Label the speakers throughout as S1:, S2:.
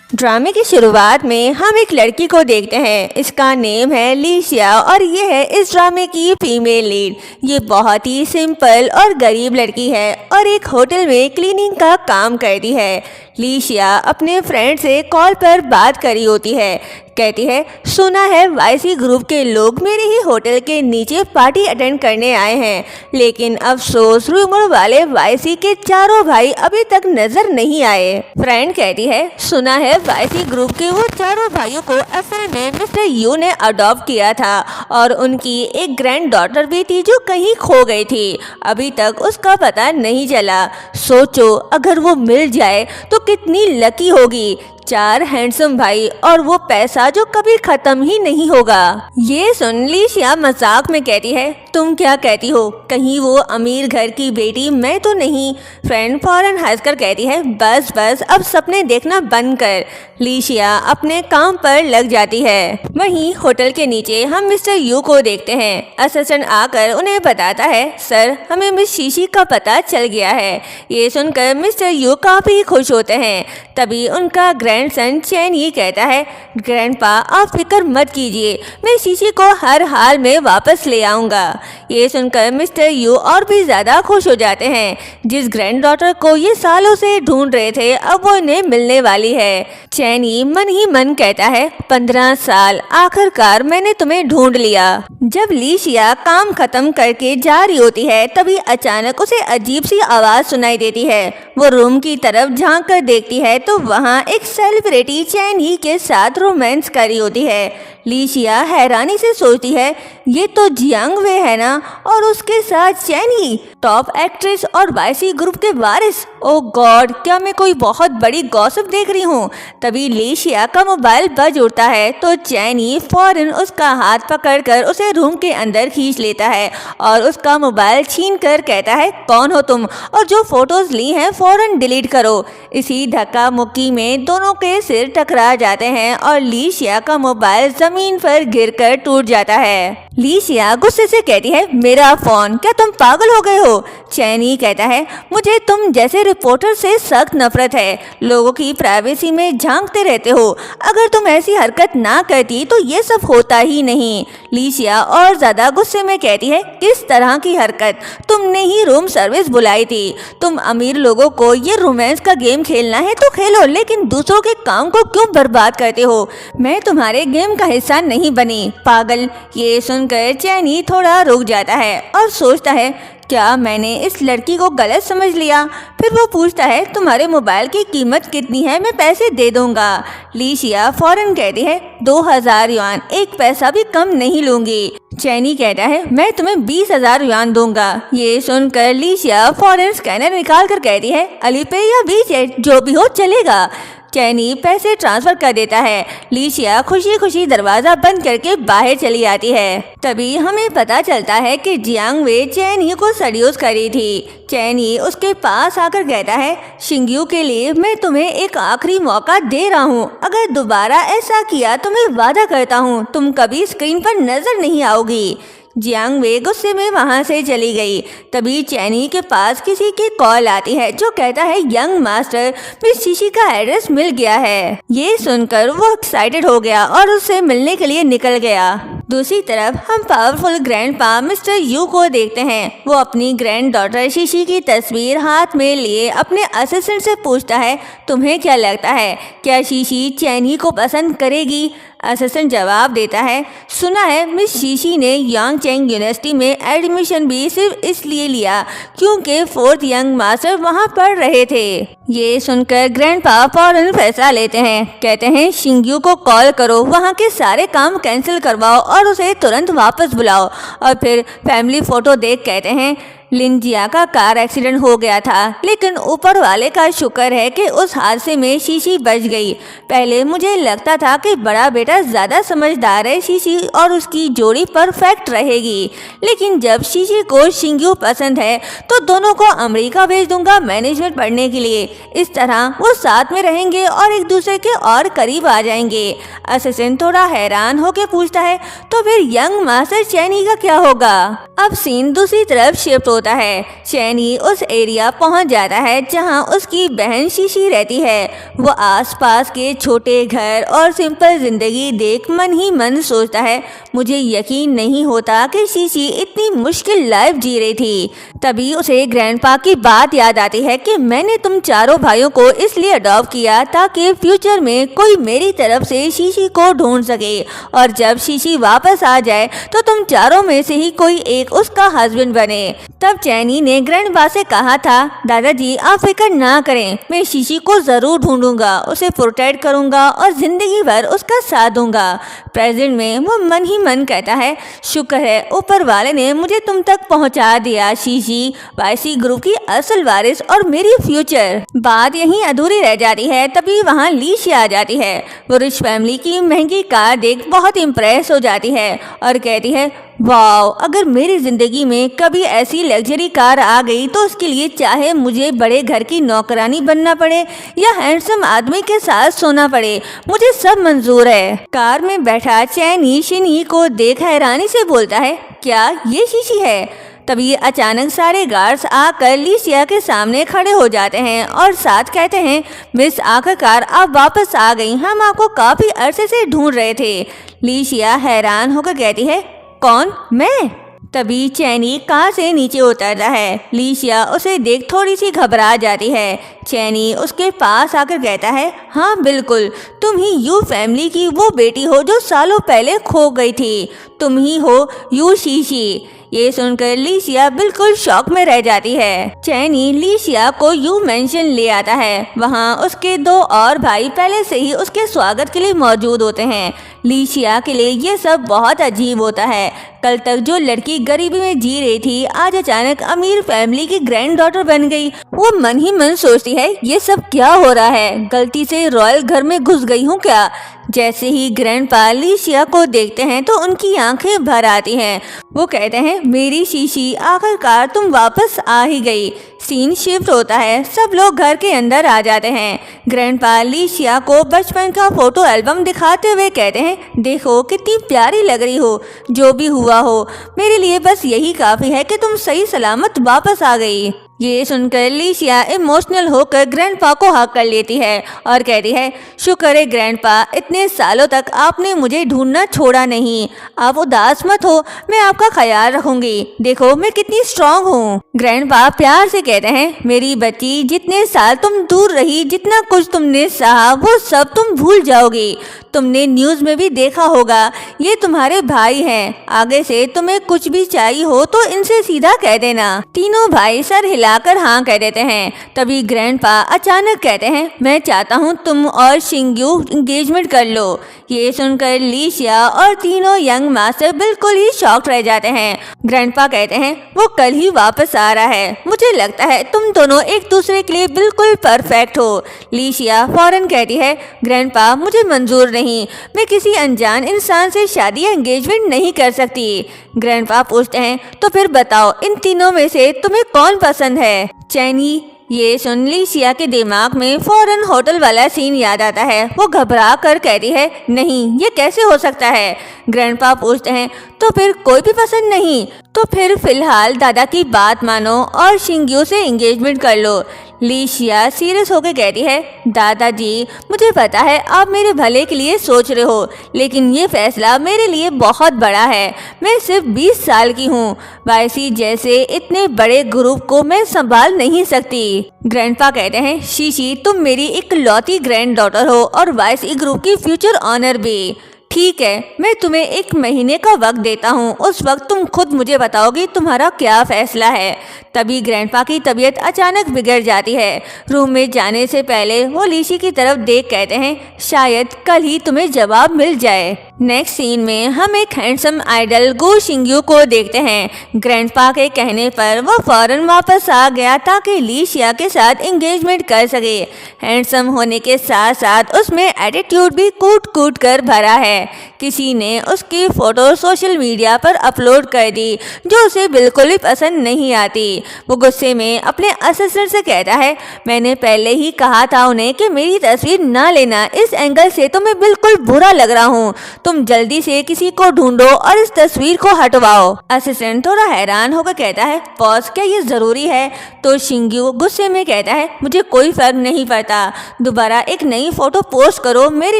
S1: ड्रामे की शुरुआत में हम एक लड़की को देखते हैं। इसका नेम है लीशिया और ये है इस ड्रामे की फीमेल लीड। ये बहुत ही सिंपल और गरीब लड़की है और एक होटल में क्लीनिंग का काम करती है। लीशिया अपने फ्रेंड से कॉल पर बात करी होती है। कहती है, सुना है वाईसी ग्रुप के लोग मेरे ही होटल के नीचे पार्टी अटेंड करने आए हैं, लेकिन अफसोस रूमर वाले वाईसी के चारों भाई अभी तक नजर नहीं आए। फ्रेंड कहती है, सुना है वाईसी ग्रुप के वो चारों भाइयों को असल में मिस्टर यू ने अडॉप्ट किया था और उनकी एक ग्रैंड डॉटर भी थी जो कहीं खो गई थी। अभी तक उसका पता नहीं चला। सोचो अगर वो मिल जाए तो कितनी लकी होगी। 4 हैंडसम भाई और वो पैसा जो कभी खत्म ही नहीं होगा। ये सुन लीशिया मजाक में कहती है, तुम क्या कहती हो, कहीं वो अमीर घर की बेटी मैं तो नहीं। फ्रेंड फौरन हंसकर कहती है, बस बस अब सपने देखना बंद कर। लीशिया अपने काम पर लग जाती है। वहीं होटल के नीचे हम मिस्टर यू को देखते हैं। असिस्टेंट आकर उन्हें बताता है, सर हमें मिस शीशी का पता चल गया है। ये सुनकर मिस्टर यू काफी खुश होते हैं। तभी उनका ग्रैंडसन चैन ये कहता है, ग्रैंडपा आप फिक्र मत कीजिए, मैं शीशी को हर हाल में वापस ले आऊँगा। ये सुनकर मिस्टर यू और भी ज़्यादा खुश हो जाते हैं। जिस ग्रैंड डॉटर को ये सालों से ढूंढ रहे थे अब वो इन्हें मिलने वाली है। चैनी मन ही मन कहता है, 15 साल आखिरकार मैंने तुम्हें ढूंढ लिया। जब लीशिया काम खत्म करके जा रही होती है तभी अचानक उसे अजीब सी आवाज़ सुनाई देती है। वो रूम की तरफ झांक कर देखती है तो वहाँ एक सेलिब्रिटी चैनी के साथ रोमांस करी होती है। लीशिया हैरानी से सोचती है, ये तो जियांग वे है ना, और उसके साथ चैनी, टॉप एक्ट्रेस और वाईसी ग्रुप के वारिस। ओ गॉड, क्या मैं कोई बहुत बड़ी गॉसिप देख रही हूँ। तभी लीशिया का मोबाइल बज उठता है तो चैनी फौरन उसका हाथ पकड़कर उसे रूम के अंदर खींच लेता है और उसका मोबाइल छीन कर कहता है, कौन हो तुम और जो फोटोज ली हैं फौरन डिलीट करो। इसी धक्का मुक्की में दोनों के सिर टकरा जाते हैं और लीशिया का मोबाइल जमीन पर गिरकर टूट जाता है। लीशिया गुस्से से कहती है, मेरा फोन, क्या तुम पागल हो गए हो। चैनी कहता है, मुझे तुम जैसे रिपोर्टर से सख्त नफरत है, लोगों की प्राइवेसी में झांकते रहते हो। अगर तुम ऐसी हरकत ना करती तो ये सब होता ही नहीं। लीशिया और ज्यादा गुस्से में कहती है, किस तरह की हरकत, तुमने ही रूम सर्विस बुलाई थी। तुम अमीर लोगों को ये रोमांस का गेम खेलना है तो खेलो, लेकिन दूसरों के काम को क्यों बर्बाद करते हो। मैं तुम्हारे गेम का हिस्सा नहीं बनी, पागल। ये सुनकर चैनी थोड़ा रुक जाता है और सोचता है, क्या मैंने इस लड़की को गलत समझ लिया। फिर वो पूछता है, तुम्हारे मोबाइल की कीमत कितनी है, मैं पैसे दे दूंगा। लीशिया फौरन कहती है, 2000 युआन, एक पैसा भी कम नहीं लूंगी। चैनी कहता है, मैं तुम्हें 20,000 युआन दूंगा। ये सुनकर लीशिया फौरन स्कैनर निकाल कर कहती है, अलीपे या वीचैट जो भी हो चलेगा। चैनी पैसे ट्रांसफर कर देता है। लीशिया खुशी खुशी दरवाजा बंद करके बाहर चली आती है। तभी हमें पता चलता है कि जियांग वे चैनी को सेड्यूस करी थी। चैनी उसके पास आकर कहता है, शिंग्यू के लिए मैं तुम्हें एक आखिरी मौका दे रहा हूँ। अगर दोबारा ऐसा किया तो मैं वादा करता हूँ तुम कभी स्क्रीन पर नजर नहीं आओगी। जियांग वे गुस्से में वहां से चली गई। तभी चैनी के पास किसी की कॉल आती है जो कहता है, यंग मास्टर, मिस शीशी का एड्रेस मिल गया है। ये सुनकर वो एक्साइटेड हो गया और उससे मिलने के लिए निकल गया। दूसरी तरफ हम पावरफुल ग्रैंडपा मिस्टर यू को देखते हैं। वो अपनी ग्रैंड डॉटर शीशी की तस्वीर हाथ में लिए अपने असिस्टेंट से पूछता है, तुम्हें क्या लगता है, क्या शीशी चैनी को पसंद करेगी। असिस्टेंट जवाब देता है, सुना है मिस शीशी ने यांगचेंग यूनिवर्सिटी में एडमिशन भी सिर्फ इसलिए लिया क्योंकि 4th यंग मास्टर वहां पढ़ रहे थे। ये सुनकर ग्रैंडपा फौरन फैसला लेते हैं। कहते हैं, शिंग्यू को कॉल करो, वहां के सारे काम कैंसिल करवाओ और उसे तुरंत वापस बुलाओ। और फिर फैमिली फोटो देख कहते हैं, लिनजिया का कार एक्सीडेंट हो गया था, लेकिन ऊपर वाले का शुक्र है कि उस हादसे में शीशी बच गई। पहले मुझे लगता था कि बड़ा बेटा ज़्यादा समझदार है, शीशी और उसकी जोड़ी परफेक्ट रहेगी, लेकिन जब शीशी को शिंग्यू पसंद है तो दोनों को अमेरिका भेज दूंगा मैनेजमेंट पढ़ने के लिए। इस तरह वो साथ में रहेंगे और एक दूसरे के और करीब आ जाएंगे। असिस्टेंट थोड़ा हैरान होकर पूछता है, तो फिर यंग मास्टर चैनी का क्या होगा। अब सीन दूसरी तरफ शिफ्ट होता है। चैनी उस एरिया पहुंच जाता है जहां उसकी बहन शीशी रहती है। वो आसपास के छोटे घर और सिंपल जिंदगी देख मन ही मन सोचता है, मुझे यकीन नहीं होता कि शीशी इतनी मुश्किल लाइफ जी रही थी। तभी उसे ग्रैंडपा की बात याद आती है कि मैंने तुम चारों भाइयों को इसलिए अडॉप्ट किया ताकि फ्यूचर में कोई मेरी तरफ से शीशी को ढूंढ सके, और जब शीशी वापस आ जाए तो तुम चारों में से ही कोई एक उसका हस्बैंड बने। तब चैनी ने ग्रैंडपा से कहा था, दादाजी आप फिक्र ना करें, मैं शीशी को जरूर ढूंढूंगा, उसे प्रोटेक्ट करूंगा और जिंदगी भर उसका साथ दूंगा। प्रेजेंट में वो मन ही मन कहता है, शुक्र है ऊपर वाले ने मुझे तुम तक पहुंचा दिया। शीशी वाईसी ग्रुप की असल वारिस और मेरी फ्यूचर। बात यहीं अधूरी रह जाती है। तभी वहाँ लीशिया आ जाती है। वो रिच फैमिली की महंगी कार देख बहुत इम्प्रेस हो जाती है और कहती है, वाओ, अगर मेरी जिंदगी में कभी ऐसी लग्जरी कार आ गई तो उसके लिए चाहे मुझे बड़े घर की नौकरानी बनना पड़े या हैंडसम आदमी के साथ सोना पड़े, मुझे सब मंजूर है। कार में बैठा चैनी शिनी को देख हैरानी से बोलता है, क्या ये शीशी है? तभी अचानक सारे गार्ड्स आकर लीशिया के सामने खड़े हो जाते हैं और साथ कहते हैं, मिस आखिरकार आप वापस आ गई, हम आपको काफी अरसे से ढूंढ रहे थे। लीशिया हैरान होकर कहती है, कौन? मैं? तभी चैनी कार से नीचे उतरता है। लीशिया उसे देख थोड़ी सी घबरा जाती है। चैनी उसके पास आकर कहता है, हाँ बिल्कुल, तुम ही यू फैमिली की वो बेटी हो जो सालों पहले खो गई थी, तुम ही हो यू शीशी। ये सुनकर लीशिया बिल्कुल शॉक में रह जाती है। चैनी लीशिया को यू मेंशन ले आता है। वहाँ उसके दो और भाई पहले से ही उसके स्वागत के लिए मौजूद होते हैं। लीशिया के लिए ये सब बहुत अजीब होता है। कल तक जो लड़की गरीबी में जी रही थी, आज अचानक अमीर फैमिली की ग्रैंड डॉटर बन गई। वो मन ही मन सोचती है, ये सब क्या हो रहा है, गलती से रॉयल घर में घुस गई हूँ क्या? जैसे ही ग्रैंडपा लीशिया को देखते हैं तो उनकी आंखें भर आती हैं। वो कहते हैं, मेरी शीशी, आखिरकार तुम वापस आ ही गई। सीन शिफ्ट होता है। सब लोग घर के अंदर आ जाते हैं। ग्रैंडपा लीशिया को बचपन का फोटो एल्बम दिखाते हुए कहते हैं, देखो कितनी प्यारी लग रही हो, जो भी हुआ हो मेरे लिए बस यही काफी है कि तुम सही सलामत वापस आ गई। ये सुनकर लीशिया इमोशनल होकर ग्रैंडपा को हक कर लेती है और कहती है, शुक्र है ग्रैंडपा, इतने सालों तक आपने मुझे ढूंढना छोड़ा नहीं। आप उदास मत हो, मैं आपका ख्याल रखूंगी। देखो मैं कितनी स्ट्रांग हूँ। ग्रैंडपा प्यार से कहते हैं, मेरी बच्ची, जितने साल तुम दूर रही, जितना कुछ तुमने सहा, वो सब तुम भूल जाओगी। तुमने न्यूज़ में भी देखा होगा, ये तुम्हारे भाई हैं। आगे से तुम्हें कुछ भी चाहिए हो तो इनसे सीधा कह देना। तीनों भाई सर हिलाकर हाँ कह देते हैं। तभी ग्रैंडपा अचानक कहते हैं, मैं चाहता हूँ तुम और शिंग्यू एंगेजमेंट कर लो। ये सुनकर लीशिया और तीनों यंग मास्टर बिल्कुल ही शॉक्ड रह जाते हैं। ग्रैंडपा कहते हैं, वो कल ही वापस आ रहा है, मुझे लगता है तुम दोनों एक दूसरे के लिए बिल्कुल परफेक्ट हो। लीशिया फौरन कहती है, ग्रैंडपा मुझे मंजूर नहीं, मैं किसी अनजान इंसान से शादी या एंगेजमेंट नहीं कर सकती। ग्रैंडपा पूछते हैं, तो फिर बताओ इन तीनों में से तुम्हें कौन पसंद है? चैनी। ये सुन लीशिया के दिमाग में फौरन होटल वाला सीन याद आता है। वो घबरा कर कहती है, नहीं ये कैसे हो सकता है? ग्रैंडपा पूछते हैं, तो फिर कोई भी पसंद नहीं? तो फिर फिलहाल दादा की बात मानो और शिंग्यू से एंगेजमेंट कर लो। लीशिया सीरियस होकर कहती है, दादाजी मुझे पता है आप मेरे भले के लिए सोच रहे हो, लेकिन ये फैसला मेरे लिए बहुत बड़ा है। मैं सिर्फ 20 साल की हूँ, वाईसी जैसे इतने बड़े ग्रुप को मैं संभाल नहीं सकती। ग्रैंडपा कहते हैं, शीशी तुम मेरी इकलौती ग्रैंड डॉटर हो और वाईसी ग्रुप की फ्यूचर ऑनर भी। ठीक है, मैं तुम्हें 1 महीने का वक्त देता हूँ, उस वक्त तुम खुद मुझे बताओगी तुम्हारा क्या फैसला है। तभी ग्रैंडपा की तबीयत अचानक बिगड़ जाती है। रूम में जाने से पहले वो लीशी की तरफ देख कहते हैं, शायद कल ही तुम्हें जवाब मिल जाए। नेक्स्ट सीन में हम एक हैंडसम आइडल गो शिंग्यू को देखते हैं। ग्रैंडपा के कहने पर वो फौरन वापस आ गया ताकि लीशिया के साथ एंगेजमेंट कर सके। हैंडसम होने के साथ साथ उसमें एटीट्यूड भी कूट कूट कर भरा है। किसी ने उसकी फोटो सोशल मीडिया पर अपलोड कर दी जो उसे बिल्कुल भी पसंद नहीं आती। वो गुस्से में अपने असिस्टेंट से कहता है, मैंने पहले ही कहा था उन्हें कि मेरी तस्वीर ना लेना, इस एंगल से तो मैं बिल्कुल बुरा लग रहा हूँ, तुम जल्दी से किसी को ढूंढो और इस तस्वीर को हटवाओ। असिस्टेंट थोड़ा हैरान होकर कहता है, बॉस क्या ये जरूरी है? तो शिंग्यू गुस्से में कहता है, मुझे कोई फर्क नहीं पड़ता, दोबारा एक नई फोटो पोस्ट करो, मेरे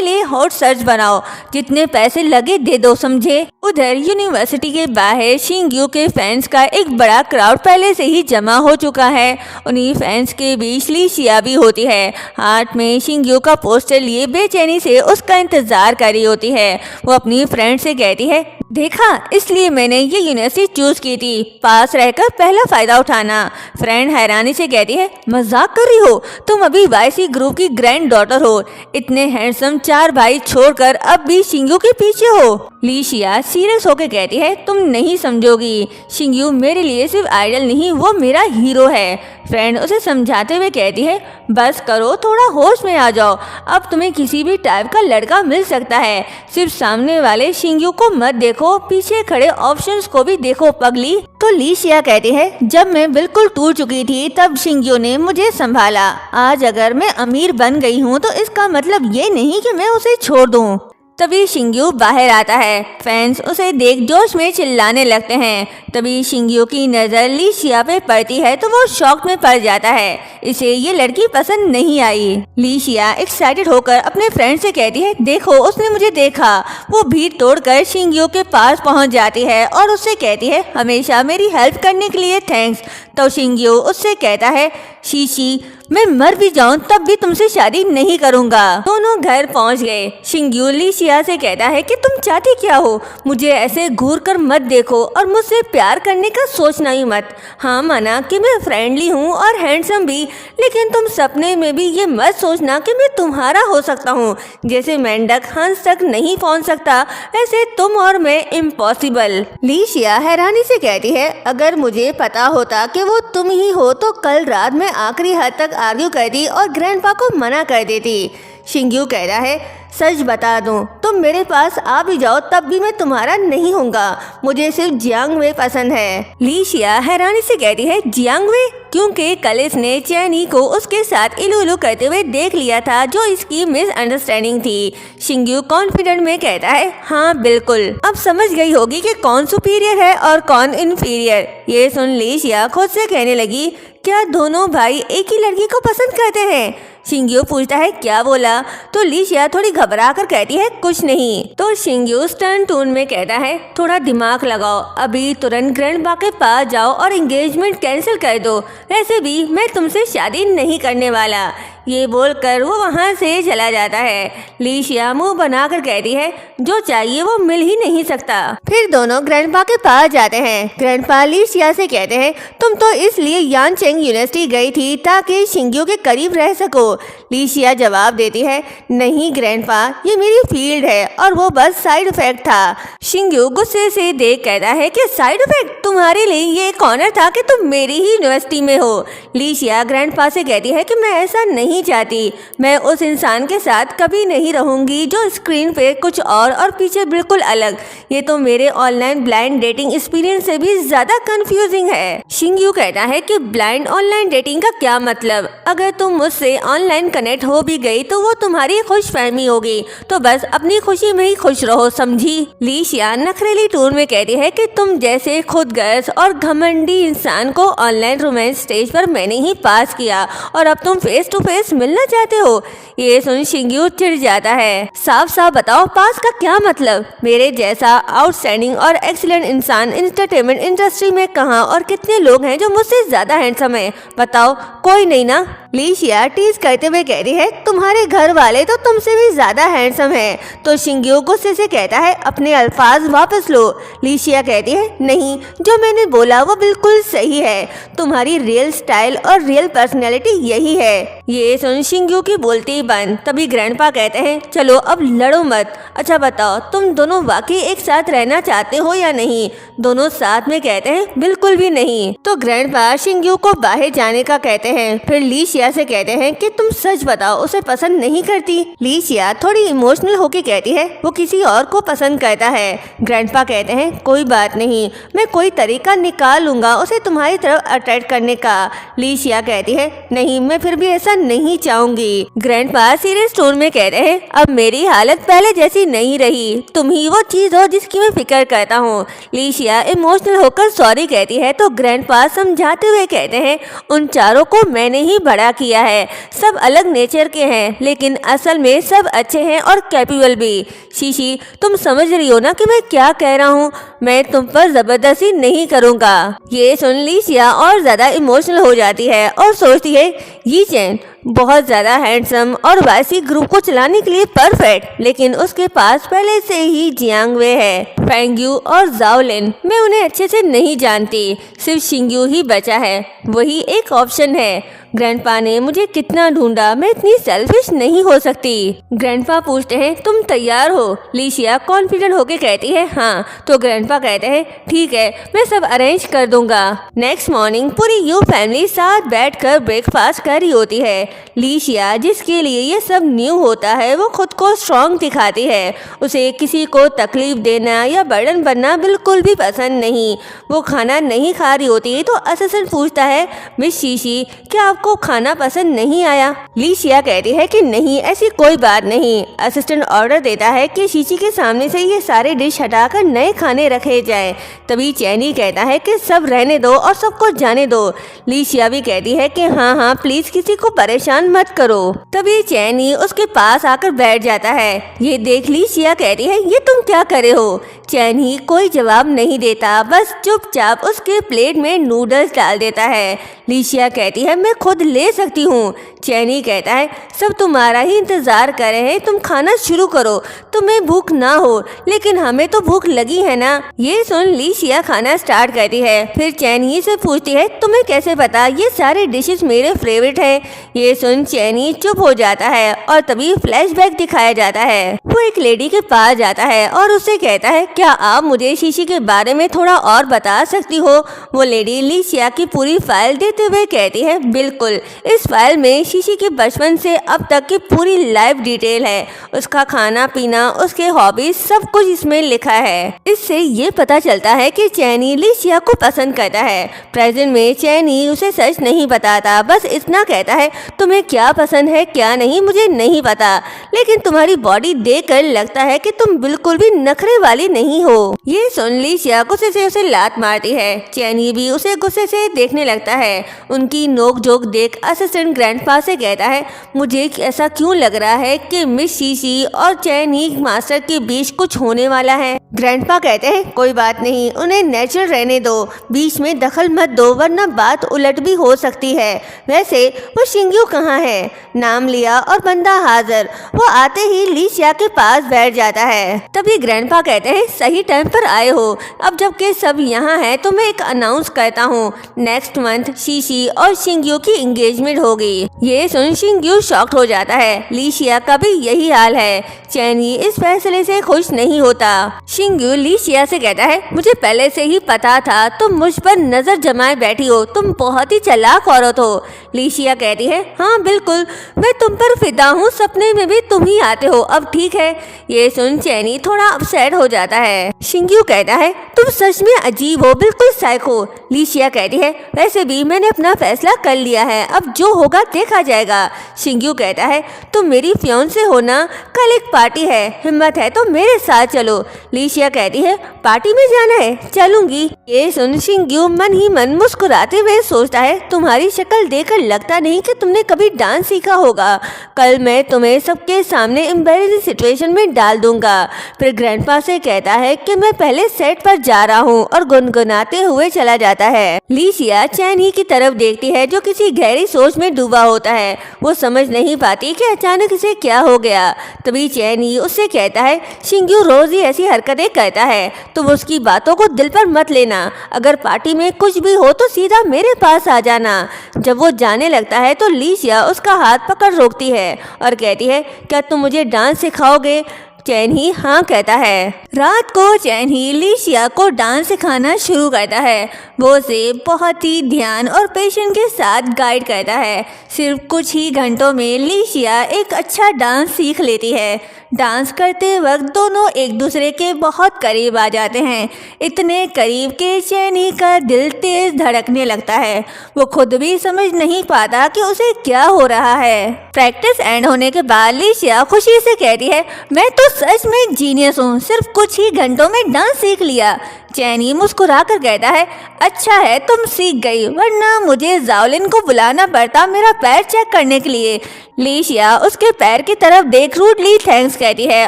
S1: लिए हॉट सर्च बनाओ, जितने पैसे लगे दे दो, समझे? उधर यूनिवर्सिटी के बाहर शिंग्यू के फैंस का एक बड़ा क्राउड पहले से ही जमा हो चुका है। उन्हीं फैंस के बीच लीशिया भी होती है। हाथ में शिंग्यू का पोस्टर लिए बेचैनी से उसका इंतजार कर रही होती है। वो अपनी फ्रेंड से कहती है, देखा, इसलिए मैंने ये यूनिवर्सिटी चूज की थी, पास रहकर पहला फायदा उठाना। फ्रेंड हैरानी से कहती है, मजाक कर रही हो? तुम अभी वाईसी ग्रुप की ग्रैंड डॉटर हो, इतने हैंडसम 4 भाई छोड़कर अब भी शिंग्यू के पीछे हो। लीशिया सीरियस होकर कहती है, तुम नहीं समझोगी, शिंग्यू मेरे लिए सिर्फ आइडल नहीं, वो मेरा हीरो है। फ्रेंड उसे समझाते हुए कहती है, बस करो, थोड़ा होश में आ जाओ, अब तुम्हें किसी भी टाइप का लड़का मिल सकता है, सिर्फ सामने वाले शिंग्यू को मत देखो, पीछे खड़े ऑप्शंस को भी देखो पगली। तो लीशिया कहती है, जब मैं बिल्कुल टूट चुकी थी तब शिंग्यू ने मुझे संभाला, आज अगर मैं अमीर बन गई हूँ तो इसका मतलब ये नहीं कि मैं उसे छोड़ दूँ। तभी शिंग्यू बाहर आता है। फैंस उसे देख जोश में चिल्लाने लगते हैं। तभी शिंग्यू की नज़र लीशिया पे पड़ती है तो वो शॉक में पड़ जाता है, इसे ये लड़की पसंद नहीं आई। लीशिया एक्साइटेड होकर अपने फ्रेंड से कहती है, देखो उसने मुझे देखा। वो भीड़ तोड़कर शिंग्यू के पास पहुंच जाती है और उससे कहती है, हमेशा मेरी हेल्प करने के लिए थैंक्स। तो शिंग्यू उससे कहता है, शीशी, मैं मर भी जाऊं तब भी तुमसे शादी नहीं करूंगा। दोनों घर पहुंच गए। शिंग्यू लीशिया से कहता है कि तुम चाहती क्या हो, मुझे ऐसे घूर कर मत देखो और मुझसे प्यार करने का सोचना ही मत। हाँ माना कि मैं फ्रेंडली हूँ और हैंडसम भी, लेकिन तुम सपने में भी ये मत सोचना कि मैं तुम्हारा हो सकता हूँ। जैसे मेंढक हंस तक नहीं पहुँच सकता, ऐसे तुम और मैं इम्पॉसिबल। लीशिया हैरानी से कहती है, अगर मुझे पता होता कि वो तुम ही हो तो कल रात में आखिरी हद तक आर्ग्यू करती और ग्रैंडपा को मना कर देती। शिंग्यू कहता है, सच बता दूं, तुम मेरे पास आ भी जाओ तब भी मैं तुम्हारा नहीं होऊंगा, मुझे सिर्फ जियांग वे पसंद है। लीशिया हैरानी से कहती है, जियांग वे? क्योंकि कल इसने चैनी को उसके साथ इलू करते हुए देख लिया था, जो इसकी मिसअंडरस्टैंडिंग थी। शिंग्यू कॉन्फिडेंट में कहता है, हाँ बिल्कुल, अब समझ गई होगी कि कौन सुपीरियर है और कौन इन्फीरियर। ये सुन लीशिया खुद से कहने लगी, क्या दोनों भाई एक ही लड़की को पसंद करते हैं? शिंग्यू पूछता है, क्या बोला? तो लीशिया थोड़ी घबरा कर कहती है, कुछ नहीं। तो शिंग्यू स्टर्न टोन में कहता है, थोड़ा दिमाग लगाओ, अभी तुरंत ग्रैंडपा के पास जाओ और एंगेजमेंट कैंसिल कर दो, वैसे भी मैं तुमसे शादी नहीं करने वाला। ये बोलकर वो वहाँ से चला जाता है। लीशिया मुंह बनाकर कहती है, जो चाहिए वो मिल ही नहीं सकता। फिर दोनों ग्रैंडपा के पास जाते हैं। ग्रैंडपा लीशिया से कहते हैं, तुम तो इसलिए यानचेंग यूनिवर्सिटी गई थी ताकि शिंग्यू के करीब रह सको। लीशिया जवाब देती है, नहीं ग्रैंडपा, ये मेरी फील्ड है और वो बस साइड इफेक्ट था। शिंग्यू गुस्से से देख कहता है कि साइड इफेक्ट? तुम्हारे लिए ये एक ऑनर था कि तुम मेरी ही यूनिवर्सिटी में हो। लीशिया ग्रैंडपा से कहती है कि मैं ऐसा नहीं चाहती, मैं उस इंसान के साथ कभी नहीं रहूंगी जो स्क्रीन पे कुछ और पीछे बिल्कुल अलग। ये तो मेरे ऑनलाइन ब्लाइंड डेटिंग एक्सपीरियंस से भी ज्यादा कंफ्यूजिंग है। शिंग्यू कहता है कि ब्लाइंड ऑनलाइन डेटिंग का क्या मतलब? अगर तुम मुझसे ऑनलाइन कनेक्ट हो भी गई तो वो तुम्हारी खुशफहमी होगी, तो बस अपनी खुशी में ही खुश रहो, समझी? लीशिया नखरेली टोन में कहती है कि तुम जैसे खुदगर्ज और घमंडी इंसान को ऑनलाइन रोमांस स्टेज पर मैंने ही पास किया और अब तुम फेस टू फेस मिलना चाहते हो। ये सुन शिंग्यू चिढ़ जाता है। साफ साफ बताओ, पास का क्या मतलब? मेरे जैसा आउटस्टैंडिंग और एक्सीलेंट इंसान एंटरटेनमेंट इंडस्ट्री में कहाँ और कितने लोग हैं जो मुझसे ज्यादा हैंडसम है? बताओ, कोई नहीं ना? लीशिया टीज करते हुए कह रही है, तुम्हारे घर वाले तो तुमसे भी ज्यादा हैंडसम हैं। तो शिंग्यू गुस्से से कहता है, अपने अल्फाज वापस लो। लीशिया कहती है, नहीं, जो मैंने बोला वो बिल्कुल सही है, तुम्हारी रियल स्टाइल और रियल पर्सनैलिटी यही है। ये सुन शिंग्यू की बोलती बंद। तभी ग्रैंडपा कहते हैं, चलो अब लड़ो मत। अच्छा बताओ, तुम दोनों वाकई एक साथ रहना चाहते हो या नहीं? दोनों साथ में कहते हैं, बिल्कुल भी नहीं। तो ग्रैंडपा शिंग्यू को बाहर जाने का कहते हैं। फिर लीशिया लीशिया से कहते हैं कि तुम सच बताओ, उसे पसंद नहीं करती। लीशिया थोड़ी इमोशनल होके कहती है वो किसी और को पसंद करता है। ग्रैंडपा कहते हैं कोई बात नहीं, मैं कोई तरीका निकाल लूंगा उसे तुम्हारी तरफ अट्रैक्ट करने का। लीशिया कहती है नहीं, मैं फिर भी ऐसा नहीं चाहूंगी। ग्रैंडपा सीरियस टोन में कहते हैं अब मेरी हालत पहले जैसी नहीं रही, तुम ही वो चीज हो जिसकी मैं फिक्र करता हूँ। लीशिया इमोशनल होकर सॉरी कहती है तो ग्रैंडपा समझाते हुए कहते हैं उन चारों को मैंने ही बड़ा किया है, सब अलग नेचर के हैं लेकिन असल में सब अच्छे हैं और कैपेबल भी। शीशी तुम समझ रही हो ना कि मैं क्या कह रहा हूँ, मैं तुम पर जबरदस्ती नहीं करूँगा। ये सुन लीशिया और ज्यादा इमोशनल हो जाती है और सोचती है ये चैन बहुत ज्यादा हैंडसम और वाइसी ग्रुप को चलाने के लिए परफेक्ट, लेकिन उसके पास पहले से ही जियांगवे है। फेंगयू और जाओलिन मैं उन्हें अच्छे से नहीं जानती, सिर्फ शिंग्यू ही बचा है, वही एक ऑप्शन है। ग्रैंडपा ने मुझे कितना ढूंढा, मैं इतनी सेल्फिश नहीं हो सकती। ग्रैंडपा पूछते हैं तुम तैयार हो? लीशिया कॉन्फिडेंट होके कहती है हाँ। तो ग्रैंडपा कहते हैं ठीक है, मैं सब अरेंज कर दूंगा। नेक्स्ट मॉर्निंग पूरी यू फैमिली साथ बैठकर ब्रेकफास्ट कर रही होती है। लीशिया जिसके लिए ये सब न्यू होता है वो खुद को स्ट्रॉन्ग दिखाती है, उसे किसी को तकलीफ देना या बर्डन बनना बिल्कुल भी पसंद नहीं। वो खाना नहीं खा रही होती तो असिस्टेंट पूछता है मिस शीशी क्या आपको खाना पसंद नहीं आया? लीशिया कहती है कि नहीं ऐसी कोई बात नहीं। असिस्टेंट ऑर्डर देता है कि शीशी के सामने से ये सारे डिश हटाकर नए खाने रखे जाएं। तभी चैनी कहता है कि सब रहने दो और सबको जाने दो। लीशिया भी कहती है कि हाँ हाँ प्लीज किसी को परेशान मत करो। तभी चैनी उसके पास आकर बैठ जाता है। ये देख लीशिया कहती है ये तुम क्या कर रहे हो? चैनी कोई जवाब नहीं देता, बस चुपचाप उसके प्लेट में नूडल्स डाल देता है। लीशिया कहती है मैं खुद ले सकती हूँ। चैनी कहता है सब तुम्हारा ही इंतजार कर रहे हैं, तुम खाना शुरू करो, तुम्हें भूख ना हो लेकिन हमें तो भूख लगी है ना। ये सुन लीशिया खाना स्टार्ट करती है। फिर चैनी से पूछती है तुम्हें कैसे पता ये सारे डिशेस मेरे फेवरेट हैं? ये सुन चैनी चुप हो जाता है और तभी फ्लैशबैक दिखाया जाता है। वो एक लेडी के पास जाता है और उससे कहता है क्या आप मुझे शीशी के बारे में थोड़ा और बता सकती हो? वो लेडी लीशिया की पूरी फाइल देते हुए कहती है बिल्कुल, इस फाइल में शीशी के बचपन से अब तक की पूरी लाइफ डिटेल है, उसका खाना पीना, उसके हॉबीज, सब कुछ इसमें लिखा है। इससे ये पता चलता है कि चैनी लीशिया को पसंद करता है। प्रेजेंट में चैनी उसे सच नहीं बताता, बस इतना कहता है तुम्हें क्या पसंद है क्या नहीं मुझे नहीं पता, लेकिन तुम्हारी बॉडी देखकर लगता है कि तुम बिल्कुल भी नखरे वाली नहीं हो। ये सुन लीशिया गुस्से से उसे लात मारती है। चैनी भी उसे गुस्से से देखने लगता है। उनकी नोकझोंक देख असिस्टेंट ग्रैंडपा से कहता है मुझे ऐसा क्यों लग रहा है कि मिस शीशी और चैनी मास्टर के बीच कुछ होने वाला है। ग्रैंडपा कहते हैं कोई बात नहीं, उन्हें नेचुरल रहने दो, बीच में दखल मत दो वरना बात उलट भी हो सकती है। वैसे वो शिंग्यू कहाँ है? नाम लिया और बंदा हाजिर। वो आते ही लीशिया के पास बैठ जाता है। तभी ग्रैंडपा कहते हैं सही टाइम पर आए हो, अब जबकि सब यहाँ है तो मैं एक अनाउंस करता हूँ, नेक्स्ट मंथ शीशी और शिंग्यू की एंगेजमेंट होगी। ये सुन शिंग्यू शॉक्ड हो जाता है। लीशिया का भी यही हाल है। चैनी इस फैसले से खुश नहीं होता। शिंग्यू लीशिया से कहता है मुझे पहले से ही पता था तुम मुझ पर नजर जमाए बैठी हो, तुम बहुत ही चालाक औरत हो। लीशिया कहती है हाँ बिल्कुल, मैं तुम पर फिदा हूँ, सपने में भी तुम ही आते हो, अब ठीक है। ये सुन चैनी थोड़ा अपसेट हो जाता है। शिंग्यू कहता है तुम सच में अजीब हो, बिल्कुल साइको। लीशिया कहती है वैसे भी मैंने अपना फैसला कर लिया है, अब जो होगा देखा जाएगा। शिंग्यू कहता है तुम मेरी फियांसे हो ना, कल एक पार्टी है, हिम्मत है तो मेरे साथ चलो। लीशिया कहती है पार्टी में जाना है, चलूंगी। ये सुन शिंग्यू मन ही मन मुस्कुराते हुए सोचता है तुम्हारी शक्ल देखकर लगता नहीं कि तुमने कभी डांस सीखा होगा, कल मैं तुम्हें सबके सामने एम्बैरेसिंग सिचुएशन में डाल दूंगा। फिर ग्रैंडपा से कहता है कि मैं पहले सेट पर जा रहा हूँ और गुनगुनाते हुए चला जाता है। लीशिया चैनी की तरफ देखती है जो किसी गहरी सोच में डूबा होता है। वो समझ नहीं पाती कि अचानक इसे क्या हो गया। तभी चैनी उससे कहता है शिंग्यू रोज ही ऐसी हरकतें करता है, तो वो उसकी बातों को दिल पर मत लेना, अगर पार्टी में कुछ भी हो तो सीधा मेरे पास आ जाना। जब वो जाने लगता है तो लीशिया उसका हाथ पकड़ रोकती है और कहती है क्या तुम मुझे डांस सिखाओगे? चैन ही हाँ कहता है। रात को चैन ही लीशिया को डांस सिखाना शुरू करता है। वो उसे बहुत ही ध्यान और पेशेंस के साथ गाइड करता है। सिर्फ कुछ ही घंटों में लीशिया एक अच्छा डांस सीख लेती है। डांस करते वक्त दोनों एक दूसरे के बहुत करीब आ जाते हैं, इतने करीब कि चैनी का दिल तेज धड़कने लगता है। वो खुद भी समझ नहीं पाता कि उसे क्या हो रहा है। प्रैक्टिस एंड होने के बाद लीशिया खुशी से कहती है, मैं तो सच में जीनियस हूँ, सिर्फ कुछ ही घंटों में डांस सीख लिया। चैनी मुस्कुरा कर कहता है, अच्छा है तुम सीख गई, वरना मुझे जाओलिन को बुलाना पड़ता मेरा पैर चेक करने के लिए। लीशिया उसके पैर की तरफ देख रूडली थैंक्स कहती है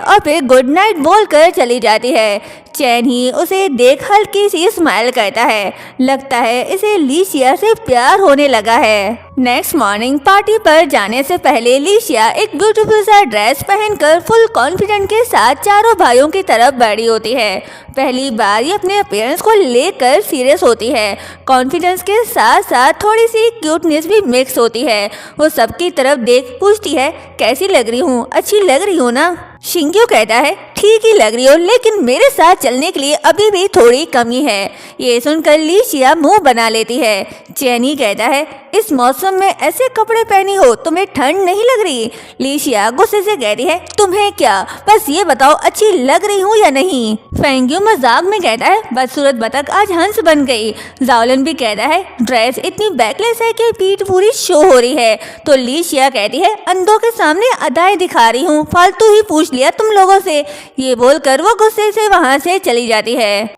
S1: और फिर गुड नाइट बोलकर चली जाती है। चैन ही उसे देख हल्की सी स्माइल करता है। लगता है इसे लीशिया से प्यार होने लगा है। नेक्स्ट मॉर्निंग पार्टी पर जाने से पहले लीशिया एक ब्यूटीफुल सा ड्रेस पहनकर फुल कॉन्फिडेंट के साथ चारों भाइयों की तरफ बढ़ी होती है। पहली बार ये अपने अपीयरेंस को लेकर सीरियस होती है। कॉन्फिडेंस के साथ साथ थोड़ी सी क्यूटनेस भी मिक्स होती है। वो सबकी तरफ देख पूछती है, कैसी लग रही हूँ, अच्छी लग रही हूँ ना? शिंग्यू कहता है, ठीक ही लग रही हो, लेकिन मेरे साथ चलने के लिए अभी भी थोड़ी कमी है। ये सुनकर लीशिया मुंह बना लेती है। चैनी कहता है, इस मौसम में ऐसे कपड़े पहनी हो, तुम्हें ठंड नहीं लग रही? लीशिया गुस्से से कहती है, तुम्हें क्या, बस ये बताओ अच्छी लग रही हूँ या नहीं? फेंग्यू मजाक में कहता है, बदसूरत बतख आज हंस बन गई। जाओलिन भी कहता है, ड्रेस इतनी बैकलेस है कि पीठ पूरी शो हो रही है। तो लीशिया कहती है, अंधों के सामने अदाएं दिखा रही हूँ, फालतू ही पूछ लिया तुम लोगों से। ये बोलकर वो गुस्से से वहाँ से चली जाती है।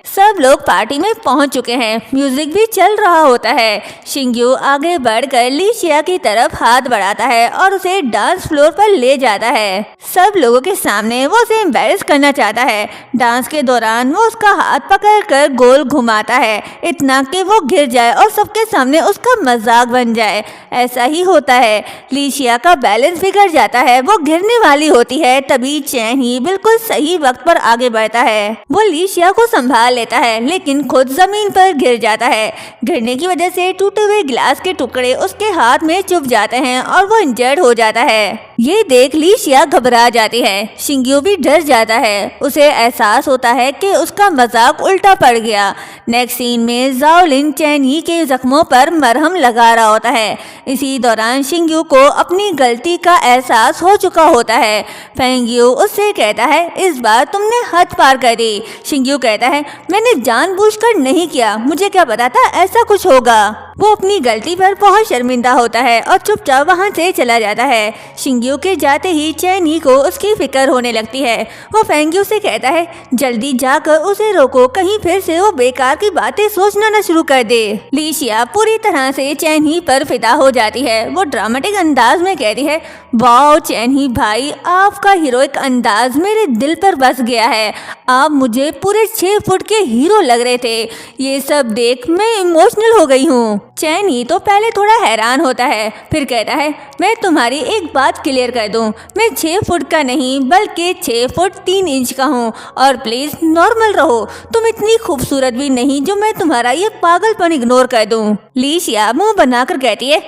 S1: सब लोग पार्टी में पहुंच चुके हैं। म्यूजिक भी चल रहा होता है। शिंग्यू आगे बढ़कर लीशिया की तरफ हाथ बढ़ाता है और उसे डांस फ्लोर पर ले जाता है। सब लोगों के सामने वो उसे एम्बैरेस करना चाहता है। डांस के दौरान वो उसका हाथ पकड़कर गोल घुमाता है, इतना कि वो गिर जाए और सबके सामने उसका मजाक बन जाए। ऐसा ही होता है। लीशिया का बैलेंस बिगड़ जाता है, वो गिरने वाली होती है। तभी चैन ही बिल्कुल सही वक्त पर आगे बढ़ता है। वो लीशिया को संभाल लेता है, लेकिन खुद जमीन पर गिर जाता है। गिरने की वजह से टूटे हुए गिलास के टुकड़े उसके हाथ में चुभ जाते हैं और वो इंजर्ड हो जाता है। ये देख लीशिया घबरा जाती है। शिंग्यू भी डर जाता है। उसे एहसास होता है कि उसका मजाक उल्टा पड़ गया। नेक्स्ट सीन में जाओलिन चैनी के जख्मों पर मरहम लगा रहा होता है। इसी दौरान शिंग्यू को अपनी गलती का एहसास हो चुका होता है। फेंग्यू उससे कहता है, इस बार तुमने हद पार कर दी। शिंग्यू कहता है, मैंने जानबूझकर नहीं किया, मुझे क्या पता था ऐसा कुछ होगा। वो अपनी गलती पर बहुत शर्मिंदा होता है और चुपचाप वहाँ से चला जाता है। शिंग्यू के जाते ही चैनी को उसकी फिक्र होने लगती है। वो फेंग्यू से कहता है, जल्दी जाकर उसे रोको, कहीं फिर से वो बेकार की बातें सोचना न शुरू कर दे। लीशिया पूरी तरह से चैनी पर फिदा हो जाती है। वो ड्रामेटिक अंदाज में कहती है, वाओ चैनी भाई, आपका हीरोइक अंदाज मेरे दिल पर बस गया है। आप मुझे पूरे 6 फुट के हीरो लग रहे थे। ये सब देख मैं इमोशनल हो गई हूँ। चैनी तो पहले थोड़ा हैरान होता है, फिर कहता है, मैं तुम्हारी एक बात क्लियर कर दूं, मैं 6 फुट का नहीं बल्कि 6 फुट 3 इंच का हूँ। और प्लीज नॉर्मल रहो, तुम इतनी खूबसूरत भी नहीं जो मैं तुम्हारा ये पागलपन इग्नोर कर दूं। लीशिया मुंह बनाकर कहती है,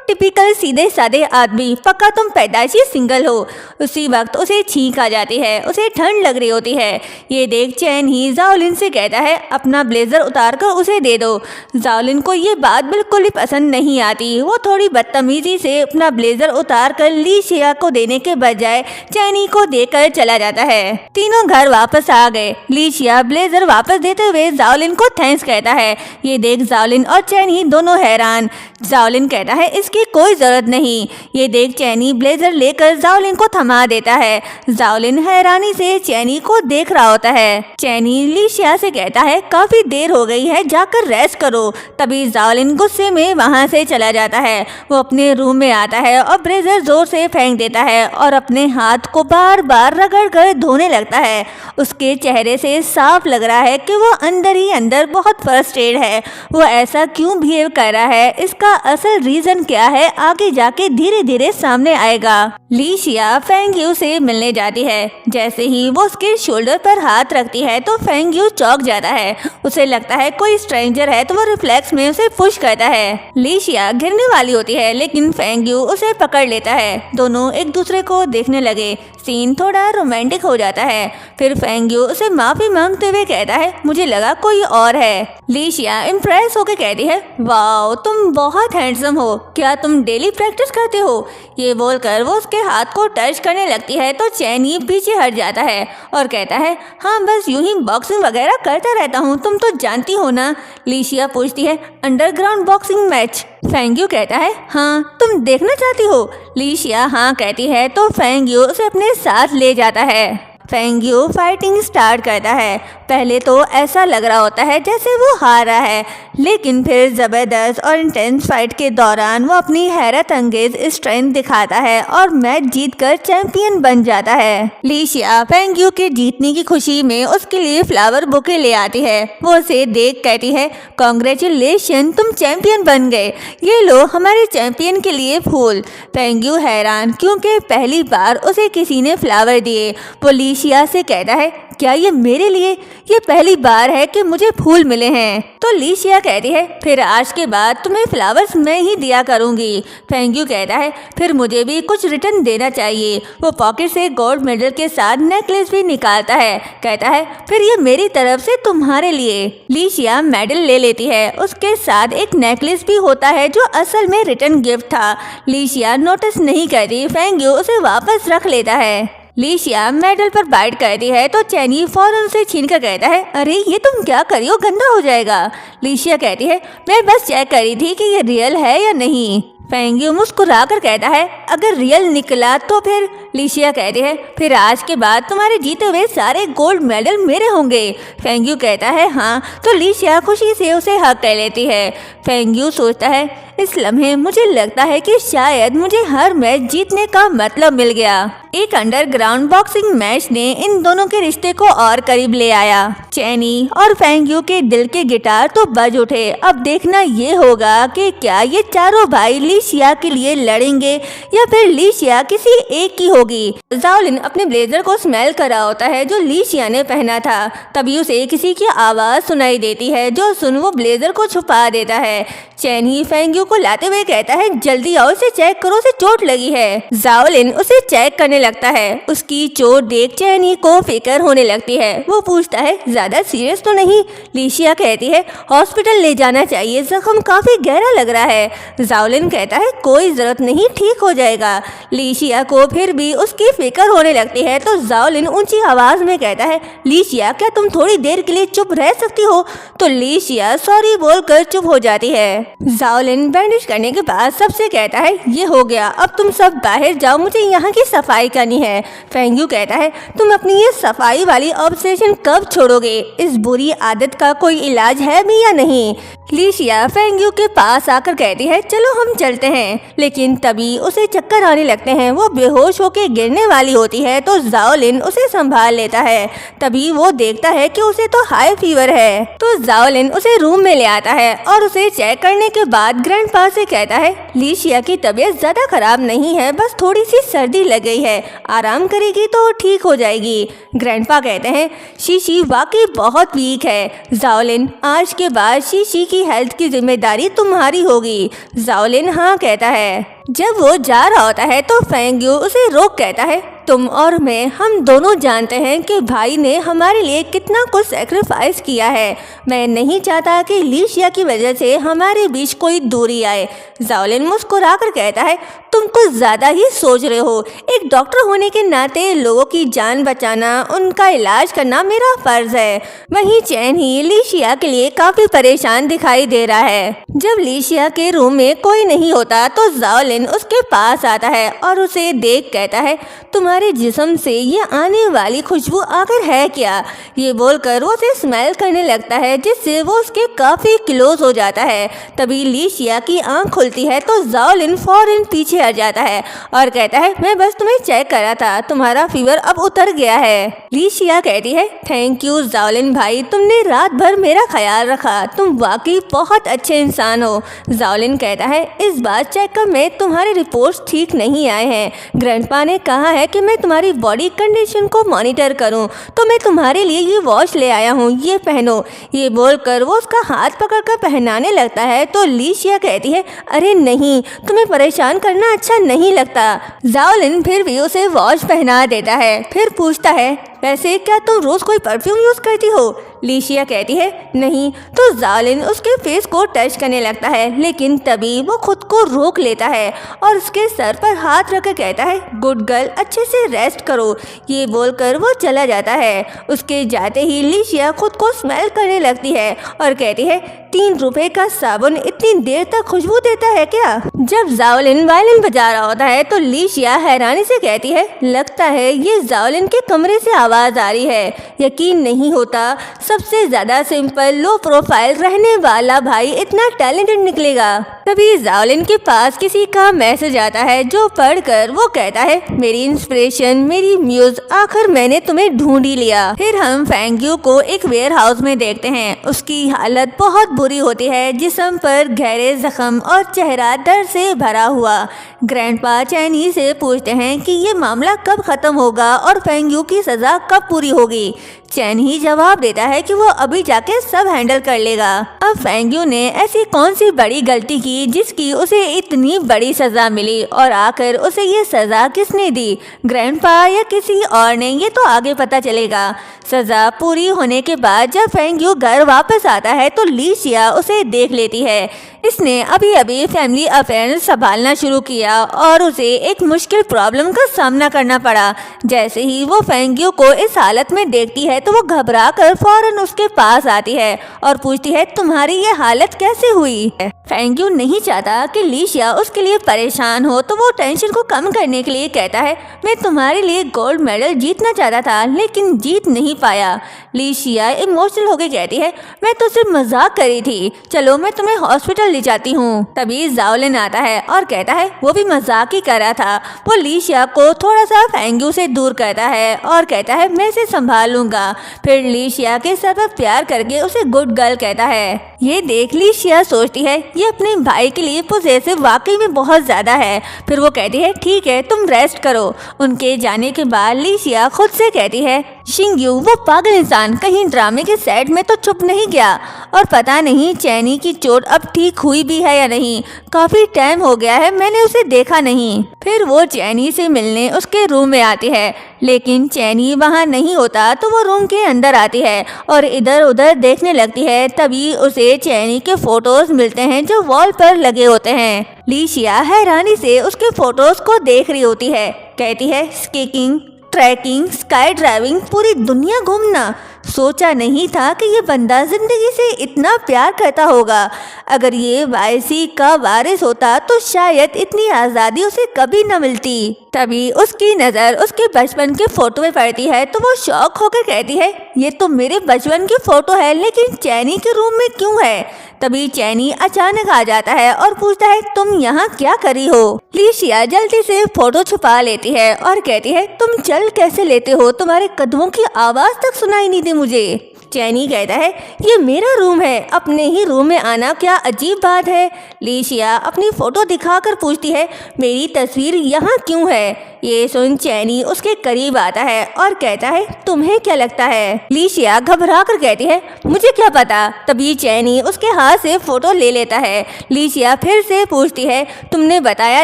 S1: टिपिकल सीधे साधे आदमी, पक्का तुम पैदाइशी सिंगल हो। उसी वक्त उसे छींक आ जाती है। उसे ठंड लग रही होती है। ये देख चैन ही जाओलिन से कहता है, अपना ब्लेजर उतार कर उसे दे दो। जाओलिन को ये बात बिल्कुल ही पसंद नहीं आती। वो थोड़ी बदतमीजी से अपना ब्लेजर उतार कर लीशिया को देने के बजाय चैनी को देकर चला जाता है। तीनों घर वापस आ गए। लीशिया ब्लेजर वापस देते हुए जाओलिन को थैंक्स कहता है। ये देख जाओलिन और चैनी दोनों हैरान। जाओलिन कहता है, इसकी कोई जरूरत नहीं। ये देख चैनी ब्लेजर लेकर जाओलिन को थमा देता है। जाओलिन हैरानी से चैनी को देख रहा होता है। चैनी लीशिया से कहता है, काफी देर हो गई है, जाकर रेस्ट करो। तभी जाओलिन गुस्से में वहाँ से चला जाता है। वो अपने रूम में आता है और ब्लेजर जोर से फेंक देता है और अपने हाथ को बार बार रगड़ कर धोने लगता है। उसके चेहरे से साफ लग रहा है कि वो अंदर ही अंदर बहुत फ्रस्ट्रेटेड है। वो ऐसा क्यों बिहेव बिहेव कर रहा है, इसका असल रीजन क्या है आगे जाके धीरे धीरे सामने आएगा। लीशिया फेंग यू से मिलने जाती है। जैसे ही वो उसके शोल्डर पर हाथ रखती है तो फेंग यू चौंक जाता है। उसे लगता है कोई स्ट्रेंजर है तो वो रिफ्लेक्स में उसे पुश करता है। लीशिया गिरने वाली होती है लेकिन फेंग यू उसे पकड़ लेता है। दोनों एक दूसरे को देखने लगे। सीन थोड़ा रोमांटिक हो जाता है। फिर फेंग यू उसे माफी मांगते हुए कहता है, मुझे लगा कोई और है। लीशिया इम्प्रेस होकर कहती है, वाओ तुम बहुत हैंडसम हो, क्या तुम डेली प्रैक्टिस करते हो? ये बोलकर वो उसके हाथ को टच करने लगती है तो चैनी पीछे हट जाता है और कहता है, हाँ बस यूं ही बॉक्सिंग वगैरह करता रहता हूँ, तुम तो जानती हो ना। लीशिया पूछती है, underground boxing match? Feng you कहता है, हाँ तुम देखना चाहती हो? लीशिया हाँ कहती है तो फेंग यू उसे अपने साथ ले जाता है। फेंग यू फाइटिंग स्टार्ट करता है। पहले तो ऐसा लग रहा होता है जैसे वो हार रहा है, लेकिन फिर ज़बरदस्त और इंटेंस फाइट के दौरान वो अपनी हैरत अंगेज स्ट्रेंथ दिखाता है और मैच जीतकर चैंपियन बन जाता है। लीशिया फेंग यू के जीतने की खुशी में उसके लिए फ्लावर बुके ले आती है। वो उसे देख कहती है, कॉन्ग्रेचुलेशन तुम चैंपियन बन गए, ये लो हमारे चैंपियन के लिए फूल। फेंग यू हैरान क्योंकि पहली बार उसे किसी ने फ्लावर दिए। वो लीशिया से कहता है, क्या ये मेरे लिए? ये पहली बार है कि मुझे फूल मिले हैं। तो लीशिया कहती है, फिर आज के बाद तुम्हें फ्लावर्स मैं ही दिया करूंगी। फेंग यू कहता है, फिर मुझे भी कुछ रिटर्न देना चाहिए। वो पॉकेट से गोल्ड मेडल के साथ नेकलेस भी निकालता है। कहता है, फिर ये मेरी तरफ से तुम्हारे लिए। लीशिया मेडल ले लेती है। उसके साथ एक नेकलेस भी होता है जो असल में रिटर्न गिफ्ट था। लीशिया नोटिस नहीं करती। फेंग यू उसे वापस रख लेता है। लीशिया मेडल पर बाइट करती है तो चैनी फौरन उसे छीनकर कहता है, अरे ये तुम क्या कर रही हो, गंदा हो जाएगा। लीशिया कहती है, मैं बस चेक कर रही थी कि ये रियल है या नहीं। फेंग यू मुस्कुरा कर कहता है, अगर रियल निकला तो फिर? लीशिया कहती है, फिर आज के बाद तुम्हारे जीते हुए सारे गोल्ड मेडल मेरे होंगे। फेंग यू कहता है, हाँ। तो लीशिया खुशी से उसे हक कर लेती है। फेंग यू सोचता है, इस लम्हे मुझे लगता है कि शायद मुझे हर मैच जीतने का मतलब मिल गया। एक अंडरग्राउंड बॉक्सिंग मैच ने इन दोनों के रिश्ते को और करीब ले आया। चैनी और फेंग यू के दिल के गिटार तो बज उठे। अब देखना ये होगा कि क्या ये चारों भाई लीशिया के लिए लड़ेंगे या फिर लीशिया किसी एक की होगी। जाओलिन अपने ब्लेजर को स्मेल कर रहा होता है जो लीशिया ने पहना था। तभी उसे किसी की आवाज सुनाई देती है जो सुन वो ब्लेजर को छुपा देता है। चैनी फेंग यू को लाते हुए कहता है, जल्दी आओ इसे चेक करो, उसे चोट लगी है। जाओलिन उसे चेक करने लगता है। उसकी चोट देख चैनी को फिक्र होने लगती है। वो पूछता है, ज्यादा सीरियस तो नहीं? लीशिया कहती है, हॉस्पिटल ले जाना चाहिए, जख्म काफी गहरा लग रहा है। जाओलिन कहता है, कोई जरूरत नहीं, ठीक हो जाएगा। लीशिया को फिर भी उसकी फिक्र होने लगती है तो जाओलिन ऊंची आवाज में कहता है, लीशिया क्या तुम थोड़ी देर के लिए चुप रह सकती हो? तो लीशिया सॉरी बोलकर चुप हो जाती है। जाओलिन बैंडेज करने के बाद सबसे कहता है, ये हो गया, अब तुम सब बाहर जाओ, मुझे यहाँ की सफाई करनी है। फेंग यू कहता है, तुम अपनी ये सफाई वाली ऑब्सेशन कब छोड़ोगे? इस बुरी आदत का कोई इलाज है भी या नहीं? लीशिया फेंग यू के पास आकर कहती है, चलो हम चलते हैं। लेकिन तभी उसे चक्कर आने लगते हैं। वो बेहोश होकर गिरने वाली होती है तो जाओलिन उसे संभाल लेता है। तभी वो देखता है कि उसे तो हाई फीवर है। तो जाओलिन उसे रूम में ले आता है और उसे चेक करने के बाद ग्रैंडपा से कहता है, लीशिया की तबीयत ज्यादा खराब नहीं है, बस थोड़ी सी सर्दी लग गई है, आराम करेगी तो ठीक हो जाएगी। ग्रैंडपा कहते हैं, शीशी वाकई बहुत वीक है। जाओलिन, आज के बाद शीशी की हेल्थ की जिम्मेदारी तुम्हारी होगी। जाओलिन हाँ कहता है। जब वो जा रहा होता है तो फेंग यू उसे रोक कहता है, तुम और मैं हम दोनों जानते हैं कि भाई ने हमारे लिए कितना कुछ सेक्रीफाइस किया है। मैं नहीं चाहता कि लीशिया की वजह से हमारे बीच कोई दूरी आए। जाओलिन मुस्कुराकर कहता है, तुम कुछ ज्यादा ही सोच रहे हो। एक डॉक्टर होने के नाते लोगों की जान बचाना, उनका इलाज करना मेरा फर्ज है। वहीं चैन ही लीशिया के लिए काफी परेशान दिखाई दे रहा है। जब लीशिया के रूम में कोई नहीं होता तो जाओलिन जाओलिन उसके पास आता है और उसे देख कहता है, तुम्हारे जिस्म से ये आने वाली खुशबू आखिर है क्या? ये बोलकर वो उसे स्मेल करने लगता है, जिससे वो उसके काफी क्लोज हो जाता है। तभी लीशिया की आंख खुलती है तो जाओलिन फौरन पीछे हट जाता है और कहता है, मैं बस तुम्हें चेक कर रहा था, तुम्हारा फीवर अब उतर गया है। लीशिया कहती है, थैंक यू जाओलिन भाई, तुमने रात भर मेरा ख्याल रखा, तुम वाकई बहुत अच्छे इंसान हो। जाओलिन कहता है, इस बार चेकअप में तुम्हारे रिपोर्ट्स ठीक नहीं आए हैं। ग्रैंडपा ने कहा है कि मैं तुम्हारी बॉडी कंडीशन को मॉनिटर करूं, तो मैं तुम्हारे लिए ये वॉच ले आया हूँ, ये पहनो। ये बोलकर वो उसका हाथ पकड़कर पहनाने लगता है तो लीशिया कहती है, अरे नहीं, तुम्हें परेशान करना अच्छा नहीं लगता। जाओलिन फिर भी उसे वॉच पहना देता है, फिर पूछता है, वैसे क्या तुम रोज कोई परफ्यूम यूज करती हो? लीशिया कहती है, नहीं। तो जाओलिन उसके फेस को टच करने लगता है, लेकिन तभी वो खुद को रोक लेता है और उसके सर पर हाथ रखकर कहता है, गुड गर्ल, अच्छे से रेस्ट करो। ये बोलकर वो चला जाता है। उसके जाते ही लीशिया खुद को स्मेल करने लगती है और कहती है, 3 रुपए का साबुन इतनी देर तक खुशबू देता है क्या? जब जाओलिन वायलिन बजा रहा होता है तो लीशिया हैरानी से कहती है, लगता है ये जाओलिन के कमरे से आवाज आ रही है। यकीन नहीं होता, सबसे ज्यादा सिंपल लो प्रोफाइल रहने वाला भाई इतना टैलेंटेड निकलेगा। तभी जाओलिन के पास किसी का मैसेज आता है, जो पढ़कर वो कहता है, मेरी इंस्पिरेशन, मेरी म्यूज, आखिर मैंने तुम्हें ढूंढ ही लिया। फिर हम फेंग्यू को एक वेयर हाउस में देखते हैं। उसकी हालत बहुत बुरी होती है, जिस्म पर गहरे जख्म और चेहरा दर्द से भरा हुआ। ग्रैंडपा चैनी से पूछते हैं कि ये मामला कब खत्म होगा और फेंग्यू की सजा कब पूरी होगी। चैन ही जवाब देता है कि वो अभी जाके सब हैंडल कर लेगा। अब फेंग्यू ने ऐसी कौन सी बड़ी गलती की जिसकी उसे इतनी बड़ी सजा मिली, और आखिर उसे ये सजा किसने दी, ग्रैंडपा या किसी और ने? ये तो आगे पता चलेगा। सजा पूरी होने के बाद जब फेंग्यू घर वापस आता है तो लीशिया उसे देख लेती है। इसने अभी अभी फैमिली अफेयर संभालना शुरू किया और उसे एक मुश्किल प्रॉब्लम का सामना करना पड़ा। जैसे ही वो फेंग्यू को इस हालत में देखती है तो वो घबरा कर फौरन उसके पास आती है और पूछती है, तुम्हारी ये हालत कैसे हुई? फेंग्यू नहीं चाहता कि लीशिया उसके लिए परेशान हो, तो वो टेंशन को कम करने के लिए कहता है, मैं तुम्हारे लिए गोल्ड मेडल जीतना चाहता था लेकिन जीत नहीं पाया। लीशिया इमोशनल होकर कहती है, मैं तो सिर्फ मजाक करी थी, चलो मैं तुम्हें हॉस्पिटल ले जाती हूँ। तभी जाओलिन आता है और कहता है वो भी मजाक ही कर रहा था। वो लीशिया को थोड़ा सा फेंग्यू से दूर करता है और कहता है मैं इसे संभाल लूंगा। फिर लीशिया के सर पर प्यार करके उसे गुड गर्ल कहता है। ये देख लीशिया सोचती है ये अपने भाई के लिए पोजेसिव वाकई में बहुत ज्यादा है। फिर वो कहती है ठीक है तुम रेस्ट करो। उनके जाने के बाद लीशिया खुद से कहती है शिंग्यू वो पागल इंसान कहीं ड्रामे के सेट में तो चुप नहीं गया, और पता नहीं चैनी की चोट अब ठीक हुई भी है या नहीं। काफी टाइम हो गया है मैंने उसे देखा नहीं। फिर वो चैनी से मिलने उसके रूम में आती है, लेकिन चैनी वहाँ नहीं होता तो वो रूम के अंदर आती है और इधर उधर देखने लगती है। तभी उसे चैनी के फोटोज मिलते हैं जो वॉल पर लगे होते हैं। लीशिया हैरानी से उसके फोटोज को देख रही होती है। कहती है स्कीइंग, ट्रैकिंग, स्काई ड्राइविंग, पूरी दुनिया घूमना। सोचा नहीं था कि ये बंदा जिंदगी से इतना प्यार करता होगा। अगर ये वायसी का वारिस होता तो शायद इतनी आज़ादी उसे कभी न मिलती। तभी उसकी नज़र उसके बचपन के फोटो में पड़ती है तो वो शौक होकर कहती है ये तो मेरे बचपन की फोटो है, लेकिन चैनी के रूम में क्यों है? तभी चैनी अचानक आ जाता है और पूछता है तुम यहाँ क्या करी हो? लीशिया जल्दी से फोटो छुपा लेती है और कहती है तुम चल कैसे लेते हो, तुम्हारे कदमों की आवाज़ तक सुनाई नहीं दी मुझे। चैनी कहता है ये मेरा रूम है, अपने ही रूम में आना क्या अजीब बात है। लीशिया अपनी फोटो दिखाकर पूछती है मेरी तस्वीर यहाँ क्यों है? ये सुन चैनी उसके करीब आता है और कहता है तुम्हें क्या लगता है? लीशिया घबरा कर कहती है मुझे क्या पता। तभी चैनी उसके हाथ से फोटो ले लेता है। लीशिया फिर से पूछती है तुमने बताया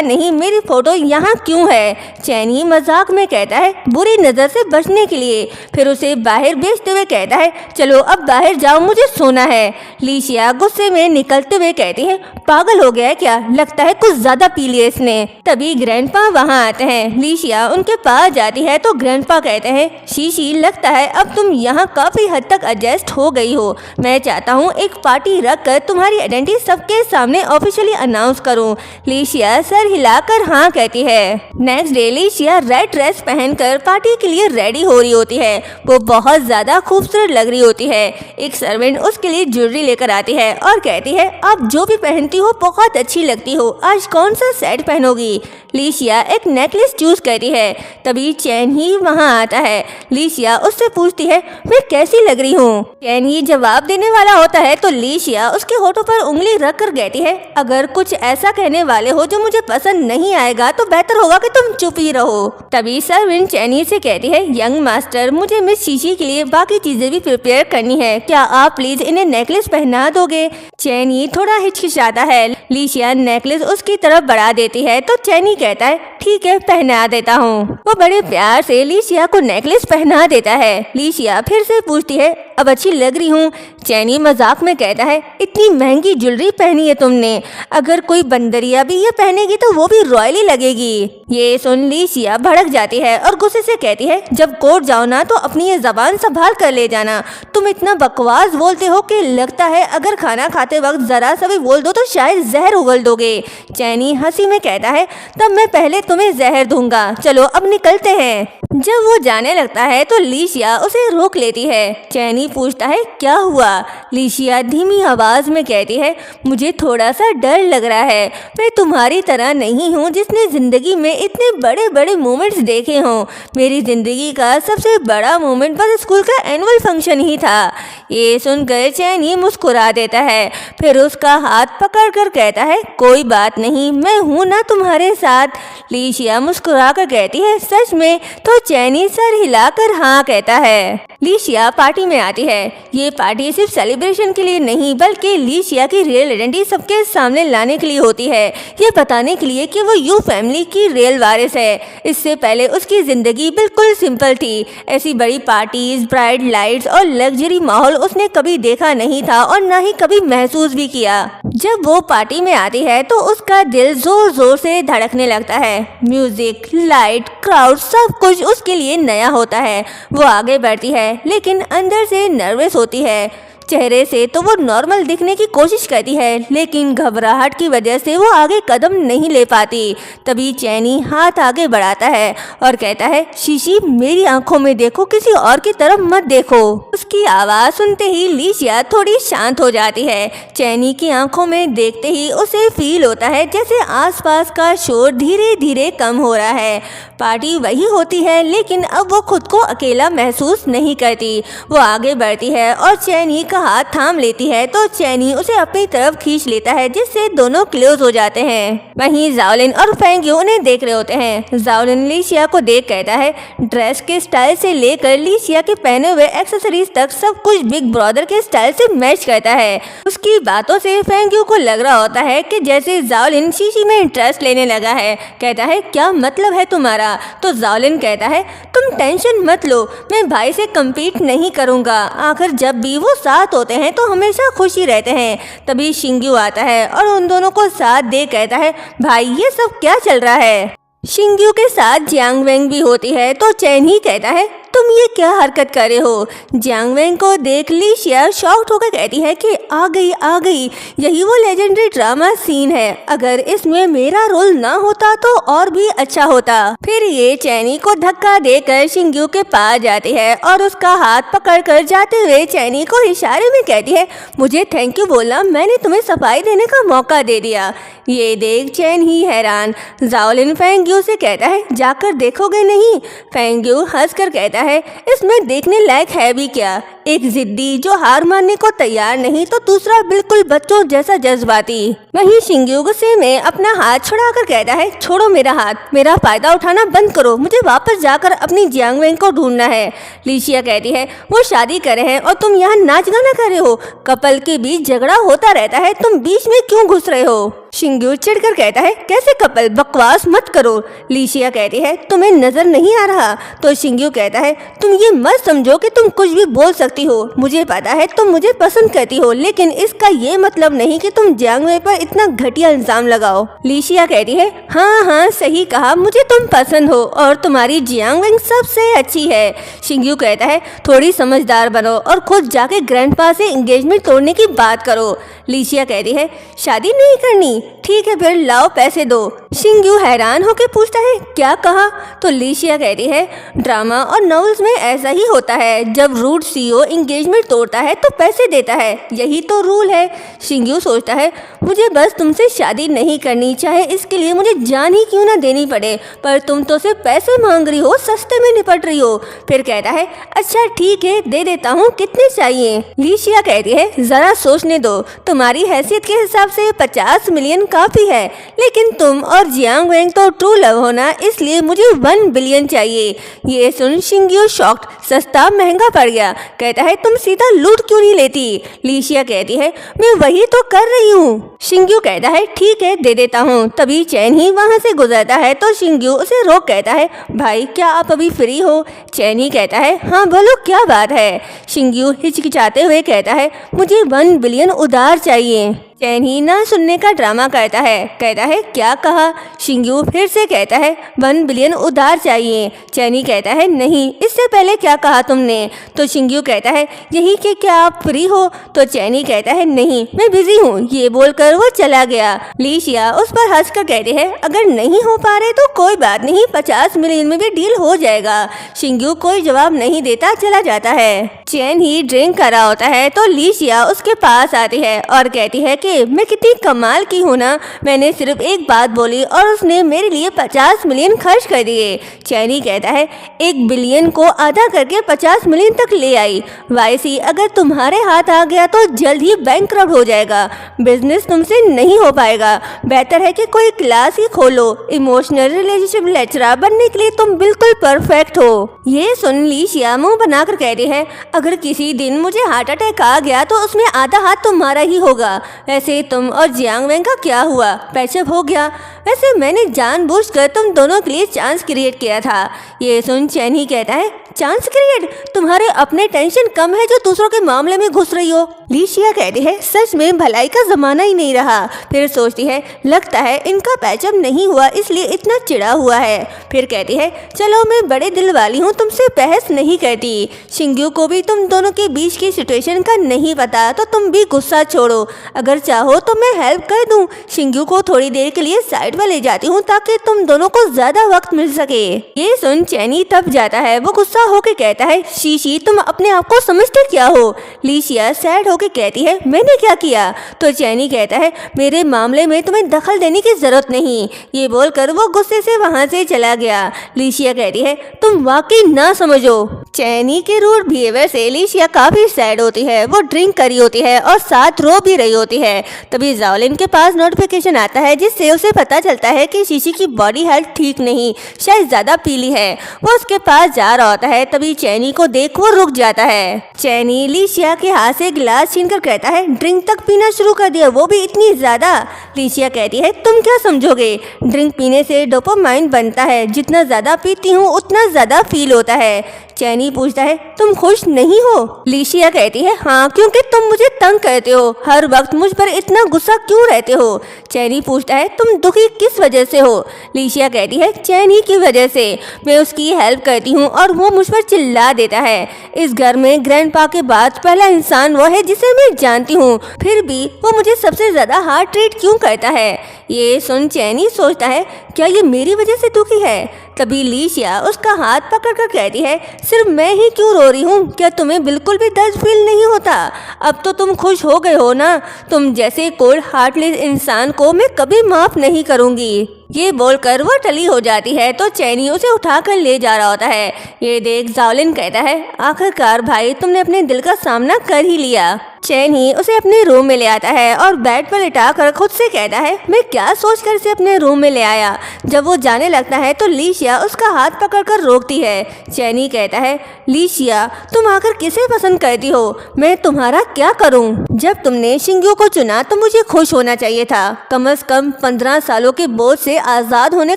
S1: नहीं मेरी फोटो यहाँ क्यों है? चैनी मजाक में कहता है बुरी नज़र से बचने के लिए। फिर उसे बाहर भेजते हुए कहता है चलो अब बाहर जाओ, मुझे सोना है। लीशिया गुस्से में निकलते हुए कहती है पागल हो गया है क्या? लगता है कुछ ज्यादा पी लिया इसने। तभी ग्रैंडपा वहाँ आते हैं। लीशिया उनके पास जाती है तो ग्रैंडपा कहते हैं, शीशी लगता है अब तुम यहाँ काफी हद तक एडजस्ट हो गई हो। मैं चाहता हूँ एक पार्टी रखकर तुम्हारी आइडेंटिटी सबके सामने ऑफिशियली अनाउंस करूँ। लीशिया सर हिलाकर हाँ कहती है। Next day Lixia red dress पहनकर पार्टी के लिए रेडी हो रही होती है। वो बहुत ज्यादा खूबसूरत लग रही होती है। एक सर्वेंट उसके लिए ज्वेलरी लेकर आती है और कहती है, आप जो भी पहनती हो बहुत अच्छी लगती हो, आज कौन सा सेट पहनोगी। लीशिया एक नेकलेस चूज करती है। तभी चैन ही वहाँ आता है। लीशिया उससे पूछती है, मैं कैसी लग रही हूँ। चैन ही जवाब देने वाला होता है तो लीशिया उसके होठों पर उंगली रख कर कहती है, अगर कुछ ऐसा कहने वाले हो जो मुझे पसंद नहीं आएगा तो बेहतर होगा कि तुम चुप ही रहो। तभी सर्वेंट चैनी से कहती है, यंग मास्टर मुझे मिस शीशी के लिए बाकी चीजें भी प्रिपेयर करनी है, क्या आप प्लीज इन्हें नेकलेस पहना दोगे। चैनी थोड़ा हिचकिचाता है। लीशिया नेकलेस उसकी तरफ बढ़ा देती है तो चैनी कहता है, ठीक है पहना देता हूँ। वो बड़े प्यार से लीशिया को नेकलेस पहना देता है। लीशिया फिर से पूछती है, अब अच्छी लग रही हूँ। चैनी मजाक में कहता है, इतनी महंगी ज्वेलरी पहनी है तुमने, अगर कोई बंदरिया भी ये पहनेगी तो वो भी रॉयली लगेगी। ये सुन लीशिया भड़क जाती है और गुस्से से कहती है, जब कोर्ट जाओ ना तो अपनी ये जबान संभाल कर ले जाना। तुम इतना बकवास बोलते हो कि लगता है अगर खाना खाते वक्त जरा सा भी बोल दो तो शायद जहर उगल दोगे। चैनी हंसी में कहता है, तब मैं पहले तुम्हें जहर दूंगा, चलो अब निकलते हैं। जब वो जाने लगता है तो लीशिया उसे रोक लेती है। चैनी पूछता है, क्या हुआ। लीशिया धीमी आवाज में कहती है, मुझे थोड़ा सा डर लग रहा है, मैं तुम्हारी तरह नहीं हूँ जिसने जिंदगी में इतने बड़े बड़े मोमेंट्स देखे हों। मेरी जिंदगी का सबसे बड़ा मोमेंट बस स्कूल का एनुअल फंक्शन ही था। ये सुनकर चैनी मुस्कुरा देता है, फिर उसका हाथ पकड़ कर कहता है, कोई बात नहीं, मैं हूँ ना तुम्हारे साथ। लीशिया मुस्कुरा कर कहती है, सच में। तो चैनी सर हिलाकर हाँ कहता है। लीशिया पार्टी में आती है। ये पार्टी सिर्फ सेलिब्रेशन के लिए नहीं बल्कि लीशिया की रियल आइडेंटिटी सबके सामने लाने के लिए होती है, ये बताने के लिए कि वो यू फैमिली की रियल वारिस है। इससे पहले उसकी जिंदगी बिल्कुल सिंपल थी। ऐसी बड़ी पार्टीज, ब्राइट लाइट्स और लग्जरी माहौल उसने कभी देखा नहीं था और ना ही कभी महसूस भी किया। जब वो पार्टी में आती है तो उसका दिल जोर जोर से धड़कने लगता है। म्यूजिक, लाइट, क्राउड सब कुछ उसके लिए नया होता है। वो आगे बढ़ती है लेकिन अंदर से नर्वस होती है। चेहरे से तो वो नॉर्मल दिखने की कोशिश करती है लेकिन घबराहट की वजह से वो आगे कदम नहीं ले पाती। तभी चैनी हाथ आगे बढ़ाता है और कहता है, शीशी मेरी आंखों में देखो, किसी और की तरफ मत देखो। उसकी आवाज सुनते ही लीशिया थोड़ी शांत हो जाती है। चैनी की आंखों में देखते ही उसे फील होता है जैसे आसपास का शोर धीरे धीरे कम हो रहा है। पार्टी वही होती है लेकिन अब वो खुद को अकेला महसूस नहीं करती। वो आगे बढ़ती है और चैनी का हाथ थाम लेती है तो चैनी उसे अपनी तरफ खींच लेता है जिससे दोनों क्लोज हो जाते हैं। वहीं जाओलिन और फेंग्यू उन्हें देख रहे होते हैं। जाओलिन लीशिया को देख कहता है, ड्रेस के स्टाइल से लेकर लीशिया के पहने हुए एक्सेसरीज तक सब कुछ बिग ब्रदर के स्टाइल से मैच करता है। उसकी बातों से फेंग्यू को लग रहा होता है कि जैसे जाओलिन शीशी में इंटरेस्ट लेने लगा है। कहता है, क्या मतलब है तुम्हारा। तो जाओलिन कहता है, तुम टेंशन मत लो, मैं भाई से कम्पीट नहीं करूंगा, आखिर जब भी वो साथ होते हैं तो हमेशा खुशी रहते हैं। तभी शिंग्यू आता है और उन दोनों को साथ दे कहता है, भाई ये सब क्या चल रहा है। शिंग्यू के साथ जियांग वेंग भी होती है तो चैन ही कहता है, तुम ये क्या हरकत कर रहे हो। जियांग वेंग को देख लीशिया शॉक्ड होकर कहती है कि आ गई, यही वो लेजेंडरी ड्रामा सीन है। अगर इसमें मेरा रोल ना होता तो और भी अच्छा होता। फिर ये चैनी को धक्का देकर शिंग्यू के पास जाती है और उसका हाथ पकड़कर जाते हुए चैनी को इशारे में कहती है, मुझे थैंक यू बोलना, मैंने तुम्हें सफाई देने का मौका दे दिया। ये देख चैन ही हैरान। जाओलिन फेंग्यू से कहता है, जाकर देखोगे नहीं। फेंग्यू हंसकर कहता है, इसमें देखने लायक है भी क्या। एक जिद्दी जो हार मानने को तैयार नहीं तो दूसरा बिल्कुल बच्चों जैसा जज्बाती। वहीं शिंग्यू गुस्से में अपना हाथ छुड़ाकर कहता है, छोड़ो मेरा हाथ, मेरा फायदा उठाना बंद करो, मुझे वापस जाकर अपनी जियांग वेंग को ढूंढना है। लीशिया कहती है, वो शादी करे हैं और तुम यहाँ नाच गाना कर रहे हो, कपल के बीच झगड़ा होता रहता है, तुम बीच में क्यों घुस रहे हो। शिंग्यू चिढ़कर कहता है, कैसे कपल, बकवास मत करो। लीशिया कहती है, तुम्हें नजर नहीं आ रहा? तो शिंग्यू कहता है, तुम ये मत समझो कि तुम कुछ भी बोल सकती हो। मुझे पता है तुम मुझे पसंद करती हो, लेकिन इसका ये मतलब नहीं कि तुम जियांग वेंग पर इतना घटिया इल्जाम लगाओ। लीशिया कहती है, हाँ सही कहा, मुझे तुम पसंद हो और तुम्हारी जियांग वेंग सबसे अच्छी है। शिंग्यू कहता है, थोड़ी समझदार बनो और खुद जाके ग्रैंडपा से एंगेजमेंट तोड़ने की बात करो। लीशिया कहती है, शादी नहीं करनी? ठीक है फिर लाओ पैसे दो। शिंग्यू हैरान होकर पूछता है, क्या कहा? तो लीशिया कहती है, ड्रामा और नॉवेल्स में ऐसा ही होता है, जब रूड सीईओ एंगेजमेंट तोड़ता है तो पैसे देता है, यही तो रूल है। शिंग्यू सोचता है, मुझे बस तुमसे शादी नहीं करनी, चाहे इसके लिए मुझे जान ही क्यों ना देनी पड़े, पर तुम तो सिर्फ पैसे मांग रही हो, सस्ते में निपट रही हो। फिर कहता है, अच्छा ठीक है दे देता हूँ, कितने चाहिए? लीशिया कहती है, जरा सोचने दो, तुम्हारी हैसियत के हिसाब से 50 मिलियन काफी है, लेकिन तुम और जियांग वेंग तो ट्रू लव हो ना, इसलिए मुझे 1 बिलियन चाहिए। ये सुन शिंग्यू शॉक्ड, सस्ता महंगा पड़ गया। कहता है, तुम सीधा लूट क्यों नहीं लेती? लीशिया कहती है, मैं वही तो कर रही हूँ। शिंग्यू कहता है, ठीक है दे देता हूँ। तभी चैन ही वहाँ से गुजरता है तो शिंग्यू उसे रोक कहता है, भाई क्या आप अभी फ्री हो? चैन ही कहता है, हाँ बोलो क्या बात है? शिंग्यू हिचकिचाते हुए कहता है, मुझे 1 बिलियन उधार चाहिए। चैन ही ना सुनने का ड्रामा करता है, कहता है, क्या कहा? शिंग्यू फिर से कहता है, 1 बिलियन उधार चाहिए। चैनी कहता है, नहीं, इससे पहले क्या कहा तुमने? तो शिंग्यू कहता है, यही कि क्या आप फ्री हो? तो चैनी कहता है, नहीं मैं बिजी हूँ। ये बोलकर वो चला गया। लीशिया उस पर हंसकर कहती है, अगर नहीं हो पा रहे तो कोई बात नहीं, 50 मिलियन में भी डील हो जाएगा। शिंग्यू कोई जवाब नहीं देता चला जाता है। चैन ही ड्रिंक कर रहा होता है तो लीशिया उसके पास आती है और कहती है कि मैं कितनी कमाल की हूँ ना, मैंने सिर्फ एक बात बोली और उसने मेरे लिए 50 मिलियन खर्च कर दिए। चैनी कहता है, 1 बिलियन को आधा करके 50 मिलियन तक ले आई। वाईसी अगर तुम्हारे हाथ आ गया तो जल्द ही बैंकरप्ट हो जाएगा, बिजनेस तुमसे नहीं हो पाएगा। बेहतर है कि कोई क्लास ही खोलो, इमोशनल रिलेशनशिप लेक्चरर बनने के लिए तुम बिल्कुल परफेक्ट हो। ये सुन लीशिया मुंह बनाकर कहती है, अगर किसी दिन मुझे हार्ट अटैक आ गया तो उसमें आधा हाथ तुम्हारा ही होगा। वैसे तुम और जियांग वेंग का क्या हुआ? पैचअप हो गया? वैसे मैंने जानबूझकर तुम दोनों के लिए चांस क्रिएट किया था। ये सुन चैन ही कहता है, चांस क्रिएट? तुम्हारे अपने टेंशन कम है जो दूसरों के मामले में घुस रही हो। लीशिया कहती है, सच में भलाई का जमाना ही नहीं रहा। फिर सोचती है, लगता है इनका पैचअप नहीं हुआ इसलिए इतना चिढ़ा हुआ है। फिर कहती है, चलो मैं बड़े दिल वाली हूँ, तुमसे बहस नहीं करती। शिंग्यू को भी तुम दोनों के बीच की सिचुएशन का नहीं पता, तो तुम भी गुस्सा छोड़ो, अगर चाहो तो मैं हेल्प कर दूं। शिंग्यू को थोड़ी देर के लिए साइड में ले जाती हूँ ताकि तुम दोनों को ज्यादा वक्त मिल सके। ये सुन चैनी तब जाता है, वो गुस्सा होके कहता है, शीशी तुम अपने आप को समझते क्या हो? लीशिया सैड होके कहती है, मैंने क्या किया? तो चैनी कहता है, मेरे मामले में तुम्हें दखल देने की जरूरत नहीं। ये बोलकर वो गुस्से से वहाँ से चला गया। लीशिया कहती है, तुम वाकई ना समझो। चैनी के रूड बिहेवियर से लीशिया काफी सैड होती है। वो ड्रिंक करी होती है और साथ रो भी रही होती है। तभी जाओलिन के पास नोटिफिकेशन आता है जिससे उसे पता चलता है कि शीशी की बॉडी हेल्थ ठीक नहीं, शायद ज्यादा पीली है। वो उसके पास जा रहा होता है, तभी चैनी को देख वो रुक जाता है। चैनी लीशिया के हाथ से गिलास छीनकर कहता है, ड्रिंक तक पीना शुरू कर दिया, वो भी इतनी ज्यादा? लीशिया कहती है, तुम क्या समझोगे, ड्रिंक पीने से डोपामाइन बनता है, जितना ज्यादा पीती हूँ उतना ज्यादा फील होता है। चैनी पूछता है, तुम खुश नहीं हो? लीशिया कहती है, हाँ क्योंकि तुम मुझे तंग करते हो, हर वक्त मुझ पर इतना गुस्सा क्यों रहते हो? चैनी पूछता है, तुम दुखी किस वजह से हो? लीशिया कहती है, चैनी की वजह से। मैं उसकी हेल्प करती हूँ और वो मुझ पर चिल्ला देता है। इस घर में ग्रैंडपा के बाद पहला इंसान वो है जिसे मैं जानती हूँ, फिर भी वो मुझे सबसे ज्यादा हार्ड ट्रीट क्यों करता है? ये सुन चैनी सोचता है, क्या ये मेरी वजह से दुखी है? तभी लीशिया उसका हाथ पकड़कर कहती है, सिर्फ मैं ही क्यों रो रही हूँ? क्या तुम्हें बिल्कुल भी दर्द फील नहीं होता? अब तो तुम खुश हो गए हो ना? तुम जैसे कोल्ड हार्टलेस इंसान को मैं कभी माफ नहीं करूँगी। ये बोलकर वो टली हो जाती है तो चैनी उसे उठाकर ले जा रहा होता है। ये देख जाओलिन कहता है, आखिरकार भाई तुमने अपने दिल का सामना कर ही लिया। चैन ही उसे अपने रूम में ले आता है और बेड पर लिटाकर खुद से कहता है, मैं क्या सोचकर इसे अपने रूम में ले आया। जब वो जाने लगता है तो लीशिया उसका हाथ पकड़कर रोकती है। चैन ही कहता है, लीशिया तुम आकर किसे पसंद करती हो, मैं तुम्हारा क्या करूं? जब तुमने शिंग्यू को चुना तो मुझे खुश होना चाहिए था। कम से कम 15 सालों के बोझ से आज़ाद होने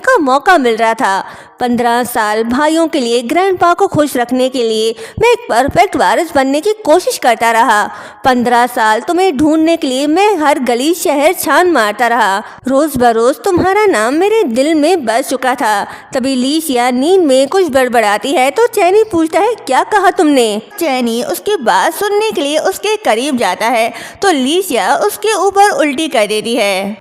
S1: का मौका मिल रहा था। 15 साल भाइयों के लिए, ग्रैंडपा को खुश रखने के लिए मैं एक परफेक्ट वारिस बनने की कोशिश करता रहा। 15 साल तुम्हें ढूंढने के लिए मैं हर गली शहर छान मारता रहा। रोज बरोज तुम्हारा नाम मेरे दिल में बस चुका था। तभी लीशिया नींद में कुछ बड़बड़ाती है तो चैनी पूछता है, क्या कहा तुमने? चैनी उसकी बात सुनने के लिए उसके करीब जाता है तो लीशिया उसके ऊपर उल्टी कर देती है।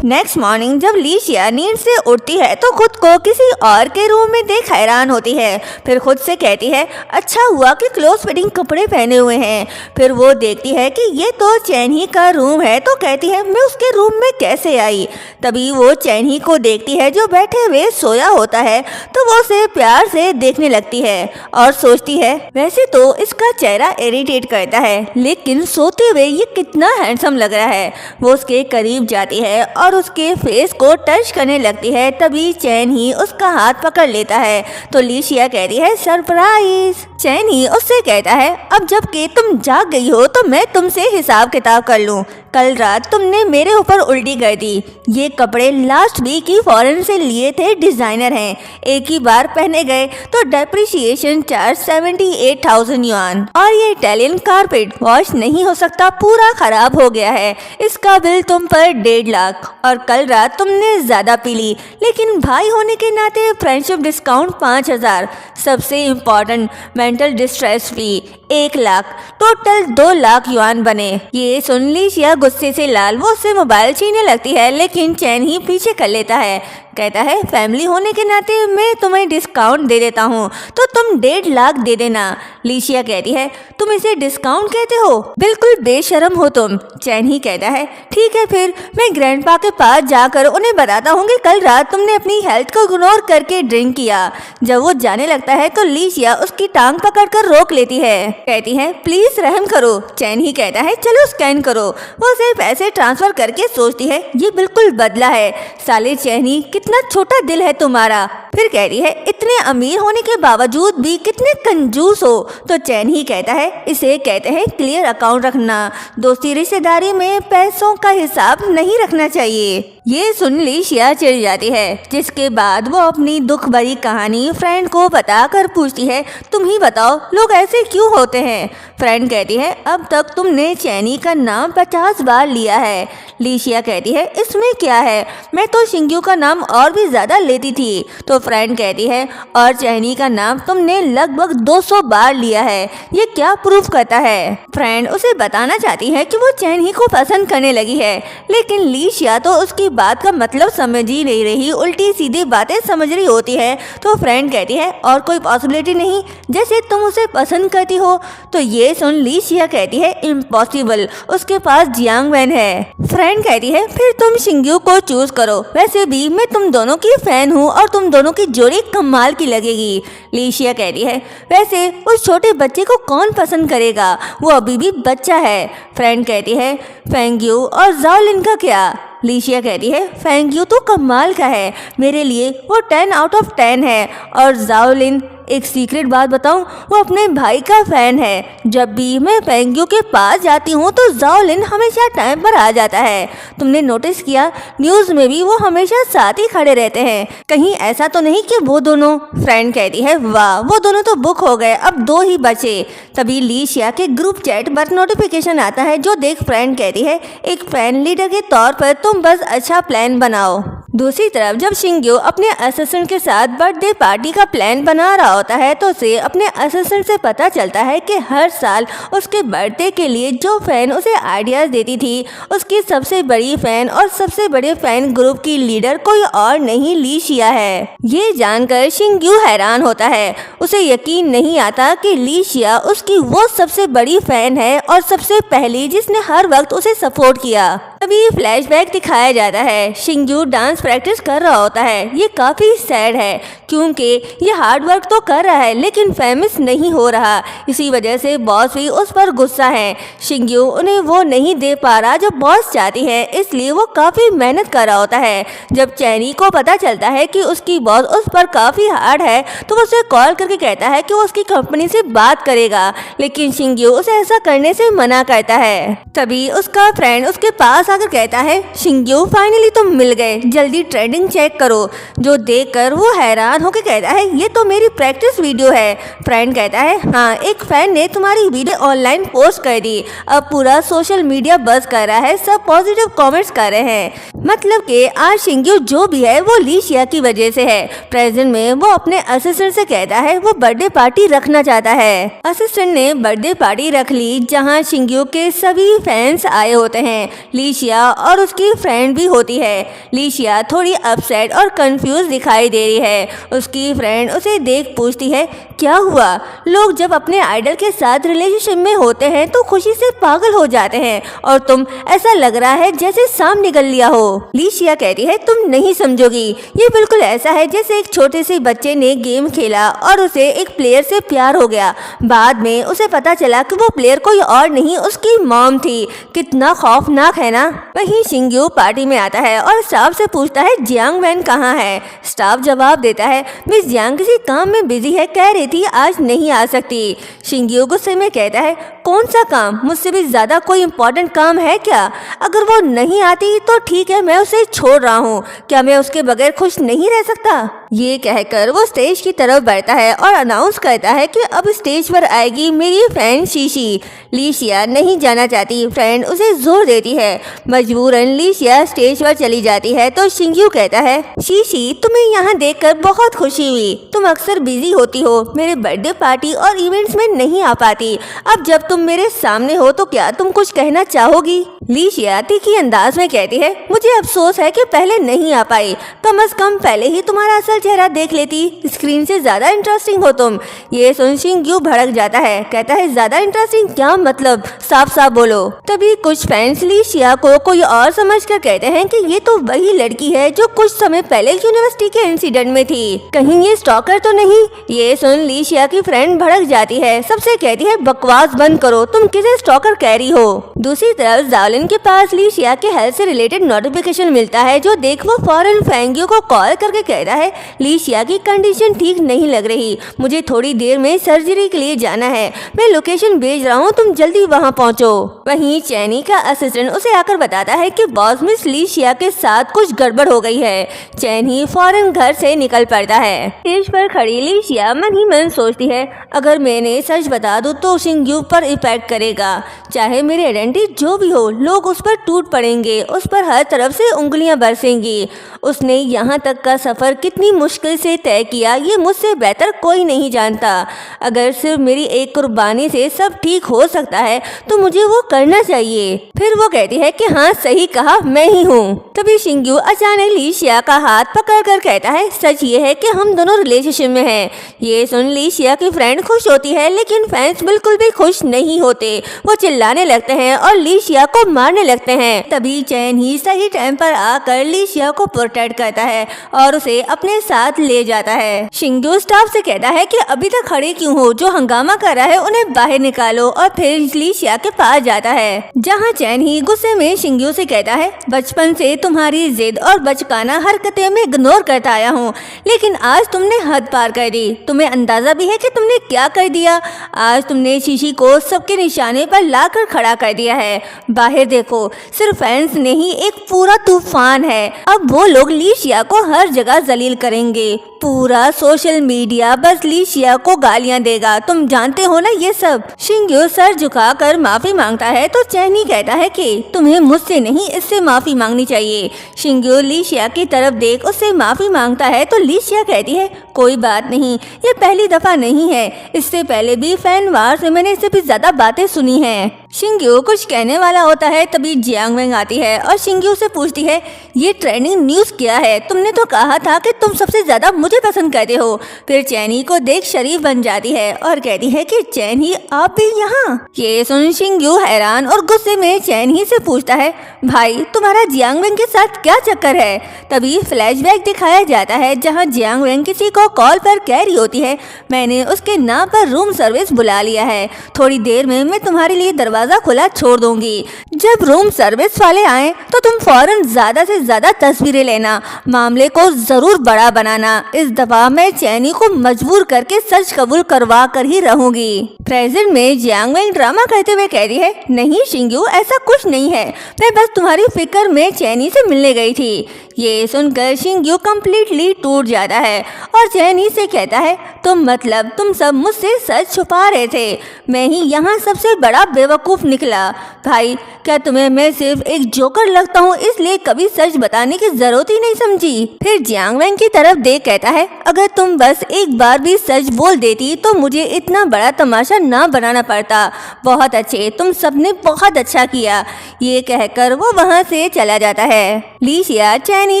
S1: नेक्स्ट मॉर्निंग जब लीशिया नींद से उठती है तो खुद को किसी और के रूम में देख हैरान होती है। फिर खुद से कहती है, अच्छा हुआ कि क्लोज फिटिंग कपड़े पहने हुए हैं। फिर वो देखती है कि ये तो चैन ही का रूम है तो कहती है, मैं उसके रूम में कैसे आई? तभी वो चैन ही को देखती है जो बैठे हुए सोया होता है तो वो उसे प्यार से देखने लगती है और सोचती है, वैसे तो इसका चेहरा इरिटेट करता है लेकिन सोते हुए ये कितना हैंडसम लग रहा है। वो उसके करीब जाती है और उसके फेस को टच करने लगती है। तभी चैन ही उसका हाथ पकड़ लेता है तो लीशिया कहती है, सरप्राइज। चैन ही उससे कहता है, अब जबकि तुम जाग गई हो तो मैं तुमसे हिसाब किताब कर लूं। कल रात तुमने मेरे ऊपर उल्टी कर दी। ये कपड़े लास्ट वीक ही फॉरेन से लिए थे, डिजाइनर हैं। एक ही बार पहने गए तो डेप्रिसिएशन चार्ज 78,000 युआन। और ये इटालियन कारपेट वॉश नहीं हो सकता, पूरा खराब हो गया है। इसका बिल तुम पर 1.5 लाख। और कल रात तुमने ज्यादा पी ली लेकिन भाई होने के नाते फ्रेंडशिप डिस्काउंट 5,000। सबसे इम्पोर्टेंट मेंटल डिस्ट्रेस फी 1 लाख। टोटल 2 लाख युआन बने। ये सुन लीशिया गुस्से से लाल, वो उससे मोबाइल छीनने लगती है लेकिन चैन ही पीछे कर लेता है। कहता है, फैमिली होने के नाते मैं तुम्हें डिस्काउंट दे देता हूँ तो तुम 1.5 लाख दे देना। लीशिया कहती है, तुम इसे डिस्काउंट कहते हो? बिल्कुल बेशरम हो तुम। चैन ही कहता है, ठीक है फिर मैं ग्रैंडपा के पास जाकर उन्हें बताता हूँ कि कल रात तुमने अपनी हेल्थ को इग्नोर करके ड्रिंक किया। जब वो जाने लगता है तो लीशिया उसकी टांग पकड़कर रोक लेती है। कहती है, प्लीज रहम करो। चैन ही कहता है, चलो स्कैन करो। वो उसे पैसे ट्रांसफर करके सोचती है, ये बिल्कुल बदला है। साले चैनी, कितना छोटा दिल है तुम्हारा। फिर कहती है, इतने अमीर होने के बावजूद भी कितने कंजूस हो। तो चैन ही कहता है, इसे कहते हैं क्लियर अकाउंट रखना। दोस्ती रिश्तेदारी में पैसों का हिसाब नहीं रखना चाहिए। ये सुन लीशिया चिढ़ जाती है, जिसके बाद वो अपनी दुख भरी कहानी फ्रेंड को बताकर पूछती है, तुम ही बताओ लोग ऐसे क्यों होते हैं? फ्रेंड कहती है, अब तक तुमने चैनी का नाम 50 बार लिया है। लीशिया कहती है, इसमें क्या है, मैं तो शिंग्यू का नाम और भी ज्यादा लेती थी। तो फ्रेंड कहती है, और चैनी का नाम तुमने लगभग 200 बार लिया है। ये क्या प्रूफ करता है? फ्रेंड उसे बताना चाहती है कि वो चैनी को पसंद करने लगी है लेकिन लीशिया तो उसकी बात का मतलब समझ ही नहीं रही, उल्टी सीधी बातें समझ रही होती है। तो फ्रेंड कहती है, और कोई पॉसिबिलिटी नहीं, जैसे तुम उसे पसंद करती हो? तो ये सुन लीशिया कहती है, इम्पॉसिबल, उसके पास जियांग वैन है। फ्रेंड कहती है, फिर तुम शिंग्यू को चूज करो। वैसे भी मैं तुम दोनों की फैन हूँ और तुम दोनों की जोड़ी कमाल की लगेगी। लीशिया कहती है, वैसे उस छोटे बच्चे को कौन पसंद करेगा, वो अभी भी बच्चा है। फ्रेंड कहती है, फेंग्यू और जाओलिन का क्या? लीशिया कहती है, फेंग्यू तो कमाल का है, मेरे लिए वो 10 आउट ऑफ 10 है। और जाओलिन, एक सीक्रेट बात बताऊं, वो अपने भाई का फैन है। जब भी मैं फेंग्यू के पास जाती हूँ तो जाओलिन हमेशा टाइम पर आ जाता है। तुमने नोटिस किया, न्यूज में भी वो हमेशा साथ ही खड़े रहते हैं। कहीं ऐसा तो नहीं कि वो दोनों? फ्रेंड कहती है, वाह, वो दोनों तो बुक हो गए, अब 2 ही बचे। तभी लीशिया के ग्रुप चैट पर नोटिफिकेशन आता है जो देख फ्रेंड कहती है, एक फैन लीडर के तौर पर तुम बस अच्छा प्लान बनाओ। दूसरी तरफ जब शिंग्यू अपने असिस्टेंट के साथ बर्थडे पार्टी का प्लान बना रहा होता है तो उसे अपने असिस्टेंट से पता चलता है कि हर साल उसके बर्थडे के लिए जो फैन उसे आइडियाज देती थी, उसकी सबसे बड़ी फैन और सबसे बड़े फैन ग्रुप की लीडर कोई और नहीं, लीशिया है। ये जानकर शिंग्यू हैरान होता है। उसे यकीन नहीं आता कि लीशिया उसकी वो सबसे बड़ी फैन है और सबसे पहली जिसने हर वक्त उसे सपोर्ट किया। अभी फ्लैशबैक दिखाया जाता है। शिंग्यू डांस प्रैक्टिस कर रहा होता है। ये काफी सैड है क्योंकि ये हार्ड वर्क तो कर रहा है लेकिन फेमस नहीं हो रहा। इसी वजह से बॉस भी उस पर गुस्सा है। शिंग्यू उन्हें वो नहीं दे पा रहा जो बॉस चाहती है, इसलिए वो काफी मेहनत कर रहा होता है। जब चैनी को पता चलता है कि उसकी बॉस उस पर काफी हार्ड है तो वो उसे कॉल करके कहता है कि वो उसकी कंपनी से बात करेगा, लेकिन शिंग्यू उसे ऐसा करने से मना करता है। तभी उसका फ्रेंड उसके पास आकर कहता है, शिंग्यू फाइनली तुम मिल गए, जल्दी ट्रेंडिंग चेक करो। जो देखकर वो हैरान होकर कहता है, ये तो मेरी प्रैक्टिस वीडियो है। फ्रेंड कहता है, हाँ, एक फैन ने तुम्हारी वीडियो ऑनलाइन पोस्ट कर दी। अब पूरा सोशल मीडिया बज़ कर रहा है, सब पॉजिटिव कमेंट्स कर रहे हैं। मतलब कि आज शिंग्यू जो भी है वो लीशिया की वजह से है। प्रेजेंट में वो अपने असिस्टेंट से कहता है वो बर्थडे पार्टी रखना चाहता है। असिस्टेंट ने बर्थडे पार्टी रख ली जहाँ शिंग्यू के सभी फैंस आए होते हैं। लीशिया और उसकी फ्रेंड भी होती है। लीशिया थोड़ी अपसेट और कंफ्यूज दिखाई दे रही है। उसकी फ्रेंड उसे देख पूछती है, क्या हुआ? लोग जब अपने आइडल के साथ रिलेशनशिप में होते हैं तो खुशी से पागल हो जाते हैं और तुम ऐसा लग रहा है जैसे सांप निकल लिया हो। लीशिया कहती है, तुम नहीं समझोगी, ये बिल्कुल ऐसा है जैसे एक छोटे से बच्चे ने गेम खेला और उसे एक प्लेयर से प्यार हो गया। बाद में उसे पता चला कि वो प्लेयर कोई और नहीं उसकी मॉम थी। कितना खौफनाक है ना। वहीं शिंग्यू पार्टी में आता है और स्टाफ से पूछता है, जियांग वैन कहाँ है? स्टाफ जवाब देता है, मिस जियांग किसी काम में बिजी है, कह रही थी आज नहीं आ सकती। शिंग्यू गुस्से में कहता है, कौन सा काम? मुझसे भी ज्यादा कोई इम्पोर्टेंट काम है क्या? अगर वो नहीं आती तो ठीक है, मैं उसे छोड़ रहा हूँ। क्या मैं उसके बगैर खुश नहीं रह सकता? ये कहकर वो स्टेज की तरफ बढ़ता है और अनाउंस करता है कि अब स्टेज पर आएगी मेरी फ्रेंड शीशी। लीशिया नहीं जाना चाहती, फ्रेंड उसे जोर देती है। मजबूरन लीशिया स्टेज पर चली जाती है तो शिंग्यू कहता है, शीशी तुम्हें यहाँ देखकर बहुत खुशी हुई। तुम अक्सर बिजी होती हो, मेरे बर्थडे पार्टी और इवेंट्स में नहीं आ पाती। अब जब तुम मेरे सामने हो तो क्या तुम कुछ कहना चाहोगी? लीशिया तीखी अंदाज में कहती है, मुझे अफसोस है कि पहले नहीं आ पाई। कम से कम पहले ही तुम्हारा असल चेहरा देख लेती। स्क्रीन से ज्यादा इंटरेस्टिंग हो तुम। ये सुन शिंग्यू भड़क जाता है, कहता है, ज्यादा इंटरेस्टिंग क्या मतलब? साफ साफ बोलो। तभी कुछ फैंस लीशिया को कोई और समझकर कहते हैं कि ये तो वही लड़की है जो कुछ समय पहले यूनिवर्सिटी के इंसिडेंट में थी। कहीं ये स्टॉकर तो नहीं? ये सुन लीशिया की फ्रेंड भड़क जाती है, सबसे कहती है, बकवास बंद करो, तुम किसे स्टॉकर कह रही हो? दूसरी तरफ जालिन के पास लीशिया के हेल्थ से रिलेटेड नोटिफिकेशन मिलता है, जो देख वो फौरन फेंगियो को कॉल करके कहता है, लीशिया की कंडीशन ठीक नहीं लग रही, मुझे थोड़ी देर में सर्जरी के लिए जाना है, मैं लोकेशन भेज रहा हूँ, तुम जल्दी वहाँ पहुँचो। वहीं चैनी का असिस्टेंट उसे आकर बताता है कि बॉस मिस लीशिया के साथ कुछ गड़बड़ हो गई है। चैनी फौरन घर से निकल पड़ता है। स्टेज पर खड़ी लीशिया मन ही मन सोचती है, अगर मैंने सच बता दूं तो शिंग्यू पर इफेक्ट करेगा। चाहे मेरी आइडेंटिटी जो भी हो, लोग उस पर टूट पड़ेंगे, उस पर हर तरफ से उंगलियां बरसेंगी। उसने यहाँ तक का सफर कितनी मुश्किल से तय किया, ये मुझसे बेहतर कोई नहीं जानता। अगर सिर्फ मेरी एक कुर्बानी से सब ठीक हो सकता है तो मुझे वो करना चाहिए। फिर वो कहती है कि हाँ सही कहा, मैं ही हूँ। तभी शिंग्यू अचानक लीशिया का हाथ पकड़ कर कहता है, सच ये है कि हम दोनों रिलेशनशिप में हैं। ये सुन लीशिया की फ्रेंड खुश होती है, लेकिन फैंस बिल्कुल भी खुश नहीं होते। वो चिल्लाने लगते हैं और लीशिया को मारने लगते हैं। तभी चैन ही सही टाइम पर आकर लीशिया को प्रोटेक्ट करता है और उसे अपने साथ ले जाता है। शिंग्यू स्टाफ से कहता है कि अभी तक खड़े क्यों हो, जो हंगामा कर रहा है उन्हें बाहर निकालो, और फिर लीशिया के पास जाता है, जहाँ चैन ही गुस्से में शिंग्यू से कहता है, बचपन से तुम्हारी जिद और बचकाना हरकतें में इग्नोर करता आया हूँ, लेकिन आज तुमने हद पार कर दी। तुम्हें अंदाजा भी है कि तुमने क्या कर दिया? आज तुमने शीशी को सबके निशाने पर लाकर खड़ा कर दिया है। बाहर देखो, सिर्फ फैंस नहीं, एक पूरा तूफान है। अब वो लोग लीशिया को हर जगह जलील करेंगे। पूरा सोशल मीडिया बस लीशिया को गालियां देगा, तुम जानते हो ना ये सब। शिंग्यू सर झुकाकर माफी मांगता है तो चैनी कहता है कि तुम्हें मुझसे नहीं, इससे माफी मांगनी चाहिए। शिंग्यू लीशिया की तरफ देख उससे माफी मांगता है तो लीशिया कहती है, कोई बात नहीं, ये पहली दफा नहीं है, इससे पहले भी फैन वार से मैंने इससे भी ज्यादा बातें सुनी हैं। शिंग्यू कुछ कहने वाला होता है, तभी जियांग वेंग आती है और शिंग्यू से पूछती है ये ट्रेंडिंग न्यूज क्या है, तुमने तो कहा था कि तुम सबसे ज्यादा मुझे पसंद करते हो। फिर चैनी को देख शरीफ बन जाती है और कहती है कि चैनी आप भी यहाँ। ये सुन शिंग्यू हैरान और गुस्से में चैनी से पूछता है भाई तुम्हारा जियांग वेंग के साथ क्या चक्कर है। तभी फ्लैशबैक दिखाया जाता है जहाँ जियांग वेंग किसी को कॉल पर कह रही होती है मैंने उसके नाम पर रूम सर्विस बुला लिया है, थोड़ी देर में मैं तुम्हारे लिए दरवाजा खुला छोड़ दूंगी। जब रूम सर्विस वाले आए तो तुम फौरन ज्यादा से ज्यादा तस्वीरें लेना, मामले को जरूर बड़ा बनाना। इस दफा मैं चैनी को मजबूर करके सच कबूल करवा कर ही रहूंगी। प्रेजेंट में जियांग वेंग ड्रामा करते हुए कह रही है नहीं शिंग्यू ऐसा कुछ नहीं है, मैं बस तुम्हारी फिक्र में चैनी से मिलने गई थी। ये सुनकर शिंग्यू कम्प्लीटली टूट जाता है और चैनी से कहता है मतलब तुम सब मुझसे सच छुपा रहे थे, मैं ही यहाँ सबसे बड़ा बेवकूफ निकला। भाई क्या तुम्हें मैं सिर्फ एक जोकर लगता हूँ इसलिए कभी सच बताने की जरूरत ही नहीं समझी। फिर जियांग वेंग की तरफ देख कहता है अगर तुम बस एक बार भी सच बोल देती तो मुझे इतना बड़ा तमाशा ना बनाना पड़ता। बहुत अच्छे, तुम सबने बहुत अच्छा किया। ये कहकर वो वहाँ से चला जाता है। लीशिया चैनी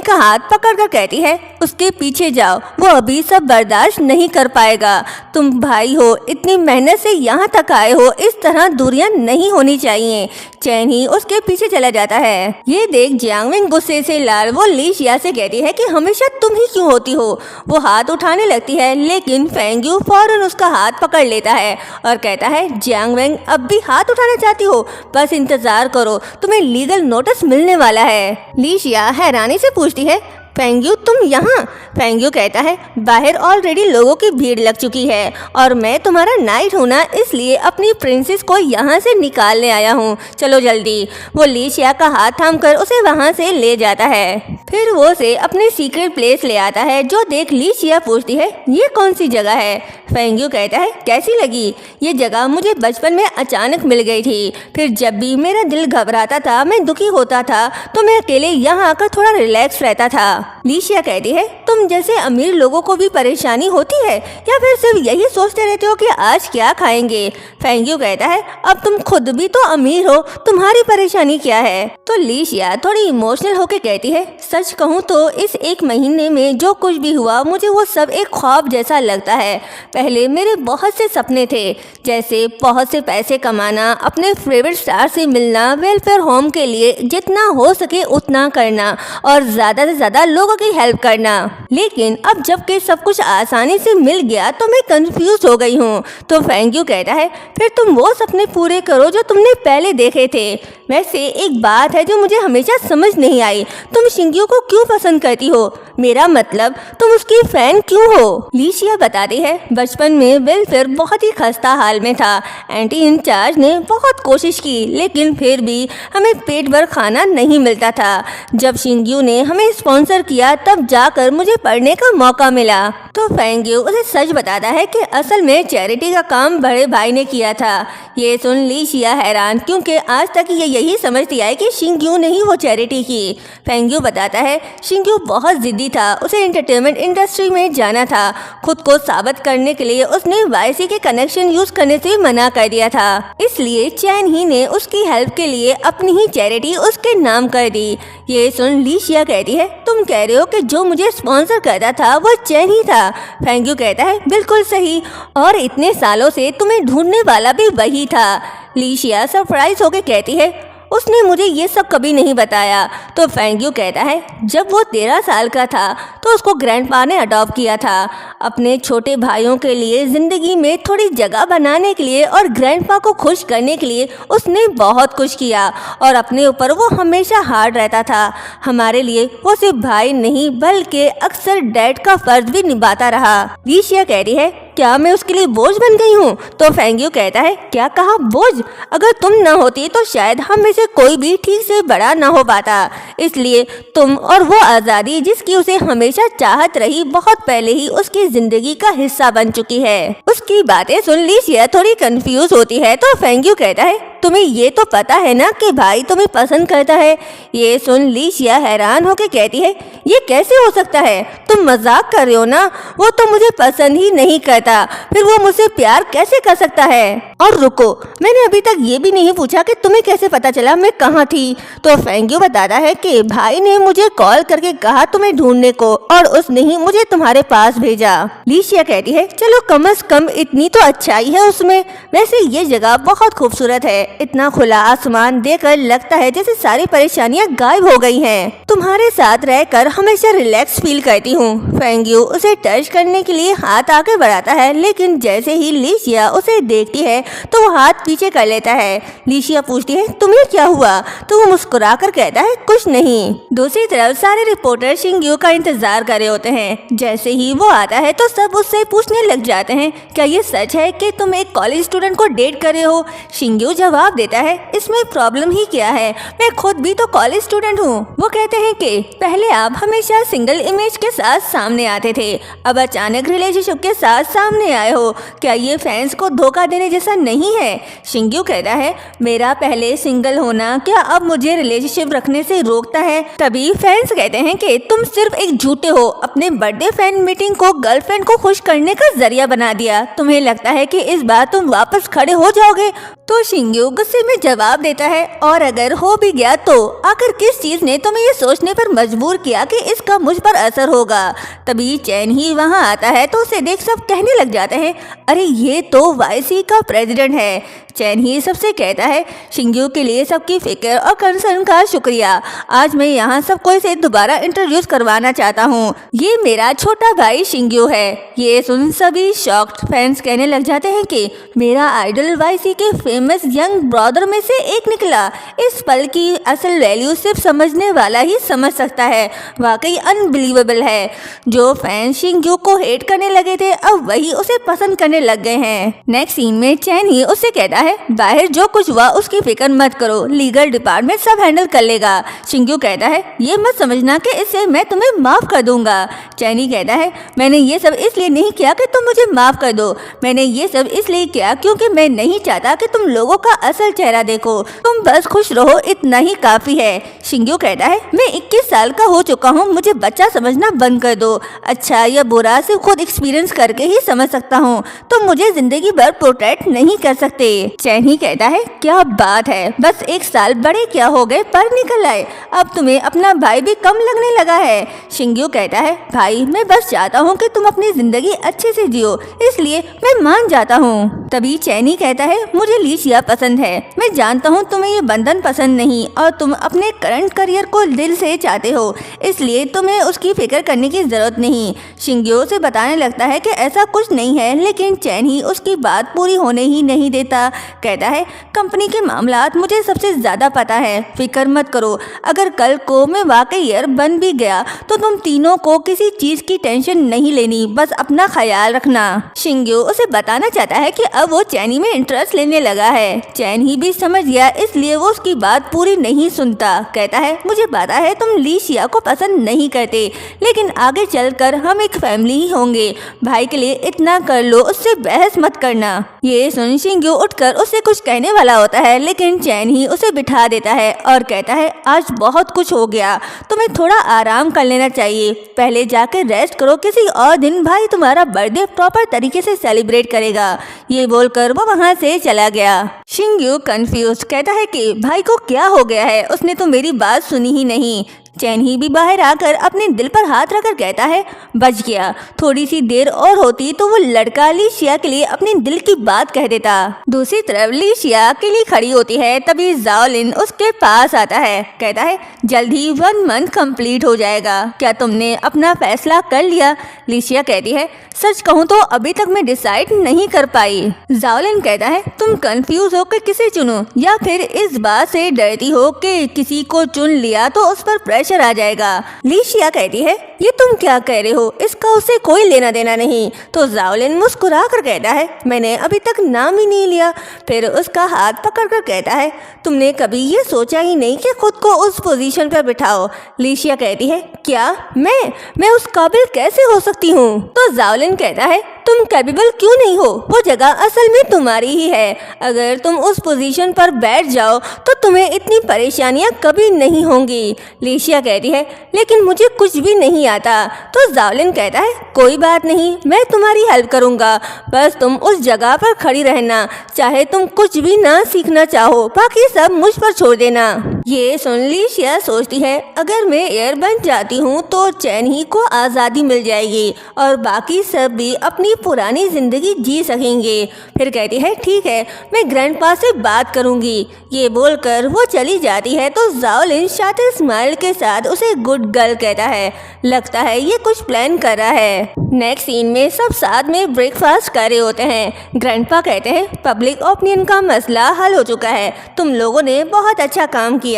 S1: का हाथ पकड़कर कहती है उसके पीछे जाओ, वो अभी सब बर्दाश्त नहीं कर पाएगा। तुम भाई हो, इतनी मेहनत से यहाँ तक आए हो, इस तरह दूरियां नहीं होनी चाहिए। चैनी उसके पीछे चला जाता है। ये देख जियांग वेंग गुस्से से लाल वो लीशिया से कहती है कि हमेशा तुम ही क्यों होती हो। वो हाथ उठाने लगती है लेकिन फेंग्यू फौरन उसका हाथ पकड़ लेता है और कहता है जियांग वेंग अब भी हाथ उठाना चाहती हो, बस इंतजार करो, तुम्हें लीगल नोटिस मिलने वाला है। लीशिया हैरानी से पूछती है फेंग्यू तुम यहाँ? फेंग्यू कहता है बाहर ऑलरेडी लोगों की भीड़ लग चुकी है और मैं तुम्हारा नाइट हूँ ना, इसलिए अपनी प्रिंसेस को यहाँ से निकालने आया हूँ, चलो जल्दी। वो लीशिया का हाथ थामकर उसे वहाँ से ले जाता है। फिर वो उसे अपने सीक्रेट प्लेस ले आता है जो देख लीशिया पूछती है ये कौन सी जगह है। फेंग्यू कहता है कैसी लगी? ये जगह मुझे बचपन में अचानक मिल गई थी, फिर जब भी मेरा दिल घबराता था, मैं दुखी होता था तो मैं अकेले यहाँ आकर थोड़ा रिलैक्स रहता था। लीशिया कहती है तुम जैसे अमीर लोगों को भी परेशानी होती है या फिर सिर्फ यही सोचते रहते हो कि आज क्या खाएंगे? फेंग्यू कहता है अब तुम खुद भी तो अमीर हो, तुम्हारी परेशानी क्या है? तो लीशिया थोड़ी इमोशनल होकर कहती है सच कहूँ तो इस एक महीने में जो कुछ भी हुआ मुझे वो सब एक ख्वाब जैसा लगता है। पहले मेरे बहुत से सपने थे, जैसे बहुत से पैसे कमाना, अपने फेवरेट स्टार से मिलना, वेलफेयर होम के लिए जितना हो सके उतना करना और ज्यादा से ज्यादा लोगों की हेल्प करना। लेकिन अब जबकि सब कुछ आसानी से मिल गया तो मैं कंफ्यूज हो गई हूँ। तो फेंग्यू कहता है फिर तुम वो सपने पूरे करो जो तुमने पहले देखे थे। वैसे एक बात है जो मुझे हमेशा समझ नहीं आई, तुम शिंग्यू को क्यों पसंद करती हो? मेरा मतलब तुम उसकी फैन क्यों हो? लीशिया बताती है बचपन में वेलफेयर बहुत ही खस्ता हाल में था, एंटी इंचार्ज ने बहुत कोशिश की लेकिन फिर भी हमें पेट भर खाना नहीं मिलता था। जब शिंग्यू ने हमें स्पॉन्सर किया तब जाकर मुझे पढ़ने का मौका मिला। तो फेंग्यू उसे सच बताता है कि असल में चैरिटी का काम बड़े भाई ने किया था। ये सुन लीशिया हैरान, क्योंकि आज तक ये यही समझती है कि शिंग्यू ने ही वो चैरिटी की। फेंग्यू बताता है शिंग्यू बहुत जिद्दी था, उसे एंटरटेनमेंट इंडस्ट्री में जाना था। खुद को साबित करने के लिए उसने वाईसी के कनेक्शन यूज करने से मना कर दिया था, इसलिए चैन ही ने उसकी हेल्प के लिए अपनी ही चैरिटी उसके नाम कर दी। ये सुन लीशिया कहती है तुम कह रहे हो कि जो मुझे स्पॉन्सर करता था वो चैन ही था? फेंग्यू कहता है बिल्कुल सही, और इतने सालों से तुम्हें ढूंढने वाला भी वही था। लीशिया सरप्राइज होकर कहती है उसने मुझे ये सब कभी नहीं बताया। तो फेंग्यू कहता है जब वो 13 साल का था तो उसको ग्रैंडपा ने अडॉप्ट किया था। अपने छोटे भाइयों के लिए ज़िंदगी में थोड़ी जगह बनाने के लिए और ग्रैंडपा को खुश करने के लिए उसने बहुत कुछ किया और अपने ऊपर वो हमेशा हार्ड रहता था। हमारे लिए वो सिर्फ भाई नहीं बल्कि अक्सर डैड का फर्ज भी निभाता रहा। लीशिया कह रही है क्या मैं उसके लिए बोझ बन गई हूँ? तो फेंग्यू कहता है क्या कहा बोझ? अगर तुम न होती तो शायद हम में से कोई भी ठीक से बड़ा न हो पाता, इसलिए तुम और वो आज़ादी जिसकी उसे हमेशा चाहत रही बहुत पहले ही उसकी जिंदगी का हिस्सा बन चुकी है। उसकी बातें सुन लीशिया थोड़ी कंफ्यूज होती है। तो फेंग्यू कहता है तुम्हें ये तो पता है ना कि भाई तुम्हें पसंद करता है। ये सुन लीशिया हैरान होकर कहती है, ये कैसे हो सकता है? तुम मजाक कर रहे हो ना? वो तो मुझे पसंद ही नहीं करता, फिर वो मुझसे प्यार कैसे कर सकता है? और रुको, मैंने अभी तक ये भी नहीं पूछा कि तुम्हें कैसे पता चला मैं कहाँ थी। तो फेंग्यू बताता है कि भाई ने मुझे कॉल करके कहा तुम्हें ढूंढने को, और उसने ही मुझे तुम्हारे पास भेजा। लीशिया कहती है, चलो कम से कम इतनी तो अच्छाई है उसमें। वैसे ये जगह बहुत खूबसूरत है, इतना खुला आसमान देखकर लगता है जैसे सारी परेशानियां गायब हो गई हैं। तुम्हारे साथ रहकर हमेशा रिलैक्स फील करती हूँ। फेंग्यू उसे टच करने के लिए हाथ आगे बढ़ाता है, लेकिन जैसे ही लीशिया उसे देखती है तो वो हाथ पीछे कर लेता है। लीशिया पूछती है, तुम्हें क्या हुआ? तो वो मुस्कुराकर कहता है, कुछ नहीं। दूसरी तरफ सारे रिपोर्टर शिंग्यू का इंतजार कर रहे होते हैं। जैसे ही वो आता है तो सब उससे पूछने लग जाते हैं, क्या ये सच है कि तुम एक कॉलेज स्टूडेंट को डेट कर रहे हो? शिंग्यू जवाब देता है, इसमें प्रॉब्लम ही क्या है, मैं खुद भी तो कॉलेज स्टूडेंट हूँ। वो कहते हैं कि पहले आप हमेशा सिंगल इमेज के साथ सामने आते थे, अब अचानक रिलेशनशिप के साथ सामने आए हो, क्या ये फैंस को धोखा देने जैसा नहीं है? शिंग्यू कहता है, मेरा पहले सिंगल होना क्या अब मुझे रिलेशनशिप रखने से रोकता है? तभी फैंस कहते हैं कि तुम सिर्फ एक झूठे हो, अपने बर्थडे फैन मीटिंग को गर्लफ्रेंड को खुश करने का जरिया बना दिया। तुम्हें लगता है कि इस बार तुम वापस खड़े हो जाओगे? तो शिंग्यू गुस्से में जवाब देता है, और अगर हो भी गया तो आखिर किस चीज ने तुम्हें ये सोचने पर मजबूर किया कि इसका मुझ पर असर होगा? तभी चैन ही वहाँ आता है तो उसे देख सब कहने लग जाते हैं, अरे ये तो वाईसी का प्रेसिडेंट है। चैन ही सबसे कहता है, शिंग्यू के लिए सबकी फिक्र और कंसर्न का शुक्रिया। आज मैं यहाँ सबको से दोबारा इंट्रोड्यूस करवाना चाहता हूँ, ये मेरा छोटा भाई शिंग्यू है। ये सुन सभी शॉक्ड फैंस कहने लग जाते हैं कि मेरा आइडल वाईसी के फेमस यंग ब्रदर में से एक निकला। इस पल की असल वैल्यू सिर्फ समझने वाला ही समझ सकता है। वाकई अनबिलीवेबल है। जो फैंस शिंग्यू को हेट करने लगे थे अब वही उसे पसंद करने लग गए हैं। नेक्स्ट सीन में चैन ही उससे कहता है, बाहर जो कुछ हुआ उसकी फिक्र मत करो, लीगल डिपार्टमेंट सब हैंडल कर लेगा। शिंग्यू कहता है, ये मत समझना कि इससे मैं तुम्हें माफ कर दूंगा। चैनी कहता है, मैंने ये सब इसलिए नहीं किया कि तुम मुझे माफ कर दो, मैंने ये सब इसलिए किया क्योंकि मैं नहीं चाहता कि तुम लोगों का असल चेहरा देखो। तुम बस खुश रहो, इतना ही काफी है। शिंग्यू कहता है, मैं 21 साल का हो चुका हूँ, मुझे बच्चा समझना बंद कर दो। अच्छा या बुरा सिर्फ खुद एक्सपीरियंस करके ही समझ सकता हूँ, तुम मुझे जिंदगी भर प्रोटेक्ट नहीं कर सकते। चैन ही कहता है, क्या बात है, बस 1 साल बड़े क्या हो गए, पर निकल आए, अब तुम्हें अपना भाई भी कम लगने लगा है। शिंग्यू कहता है, भाई मैं बस चाहता हूँ कि तुम अपनी जिंदगी अच्छे से जियो, इसलिए मैं मान जाता हूँ। तभी चैनी कहता है, मुझे लीशिया पसंद है, मैं जानता हूँ तुम्हें ये बंधन पसंद नहीं और तुम अपने करंट करियर को दिल से चाहते हो, इसलिए तुम्हें उसकी फिक्र करने की जरूरत नहीं। शिंग्यू से बताने लगता है कि ऐसा कुछ नहीं है, लेकिन चैन ही उसकी बात पूरी होने ही नहीं देता। कहता है, कंपनी के मामलात मुझे सबसे ज्यादा पता है, फिक्र मत करो, अगर कल को मैं वाकई ईयर बन भी गया तो तुम तीनों को किसी चीज की टेंशन नहीं लेनी, बस अपना ख्याल रखना। शिंग्यू उसे बताना चाहता है कि अब वो चैनी में इंटरेस्ट लेने लगा है। चैन ही भी समझ गया, इसलिए वो उसकी बात पूरी नहीं सुनता। कहता है, मुझे पता है तुम लीशिया को पसंद नहीं करते, लेकिन आगे चलकर हम एक फैमिली ही होंगे, भाई के लिए इतना कर लो, उससे बहस मत करना। ये सुन शिंग्यू उठकर उसे कुछ कहने वाला होता है, लेकिन चैन ही उसे बिठा देता है और कहता है, आज बहुत कुछ हो गया, तुम्हें थोड़ा आराम कर लेना चाहिए, पहले जाकर रेस्ट करो, किसी और दिन भाई तुम्हारा बर्थडे प्रॉपर तरीके से सेलिब्रेट करेगा। ये बोलकर वो वहाँ से चला गया। शिंग्यू कंफ्यूज कहता है कि भाई को क्या हो गया है, उसने तो मेरी बात सुनी ही नहीं। चैन ही भी बाहर आकर अपने दिल पर हाथ रखकर कहता है, बच गया, थोड़ी सी देर और होती तो वो लड़का लीशिया के लिए अपने दिल की बात कह देता। दूसरी तरफ लीशिया अकेली खड़ी होती है, तभी जाओलिन उसके पास आता है। कहता है, जल्द ही 1 मंथ कंप्लीट हो जाएगा, क्या तुमने अपना फैसला कर लिया? लीशिया कहती है, सच कहूँ तो अभी तक मैं डिसाइड नहीं कर पाई। जाओलिन कहता है, तुम कंफ्यूज हो कि किसे चुनो, या फिर इस बात से डरती हो कि किसी को चुन लिया तो उस पर प्रेशर आ जाएगा? लीशिया कहती है, ये तुम क्या कह रहे हो, इसका उससे कोई लेना देना नहीं। तो जाओलिन मुस्कुरा कर कहता है, मैंने अभी तक नाम ही नहीं लिया। फिर उसका हाथ पकड़कर कहता है, तुमने कभी ये सोचा ही नहीं कि खुद को उस पोजीशन पर बिठाओ? लीशिया कहती है, क्या मैं उस काबिल कैसे हो सकती हूँ? तो जाओलिन कहता है, तुम तुम कैपेबल क्यों नहीं हो? वो जगह असल में तुम्हारी ही है। अगर तुम उस पोजीशन पर बैठ जाओ तो तुम्हें इतनी परेशानियां कभी नहीं होंगी। लिशिया कहती है लेकिन मुझे कुछ भी नहीं आता। तो जावलिन कहता है कोई बात नहीं, मैं तुम्हारी हेल्प करूंगा, बस तुम उस जगह पर खड़ी रहना, चाहे तुम कुछ भी ना सीखना चाहो, बाकी सब मुझ पर छोड़ देना। ये सुन लिशिया सोचती है अगर मैं एयर बन जाती हूँ तो चैन ही को आज़ादी मिल जाएगी और बाकी सब भी अपनी पुरानी जिंदगी जी सकेंगे। फिर कहती है ठीक है, मैं ग्रैंडपा से बात करूंगी। ये बोलकर वो चली जाती है तो जावलिन शातिर स्माइल के साथ उसे गुड गर्ल कहता है। लगता है ये कुछ प्लान कर रहा है। नेक्स्ट सीन में सब साथ में ब्रेकफास्ट कर रहे होते हैं। ग्रैंडपा कहते हैं पब्लिक ओपिनियन का मसला हल हो चुका है, तुम लोगों ने बहुत अच्छा काम किया।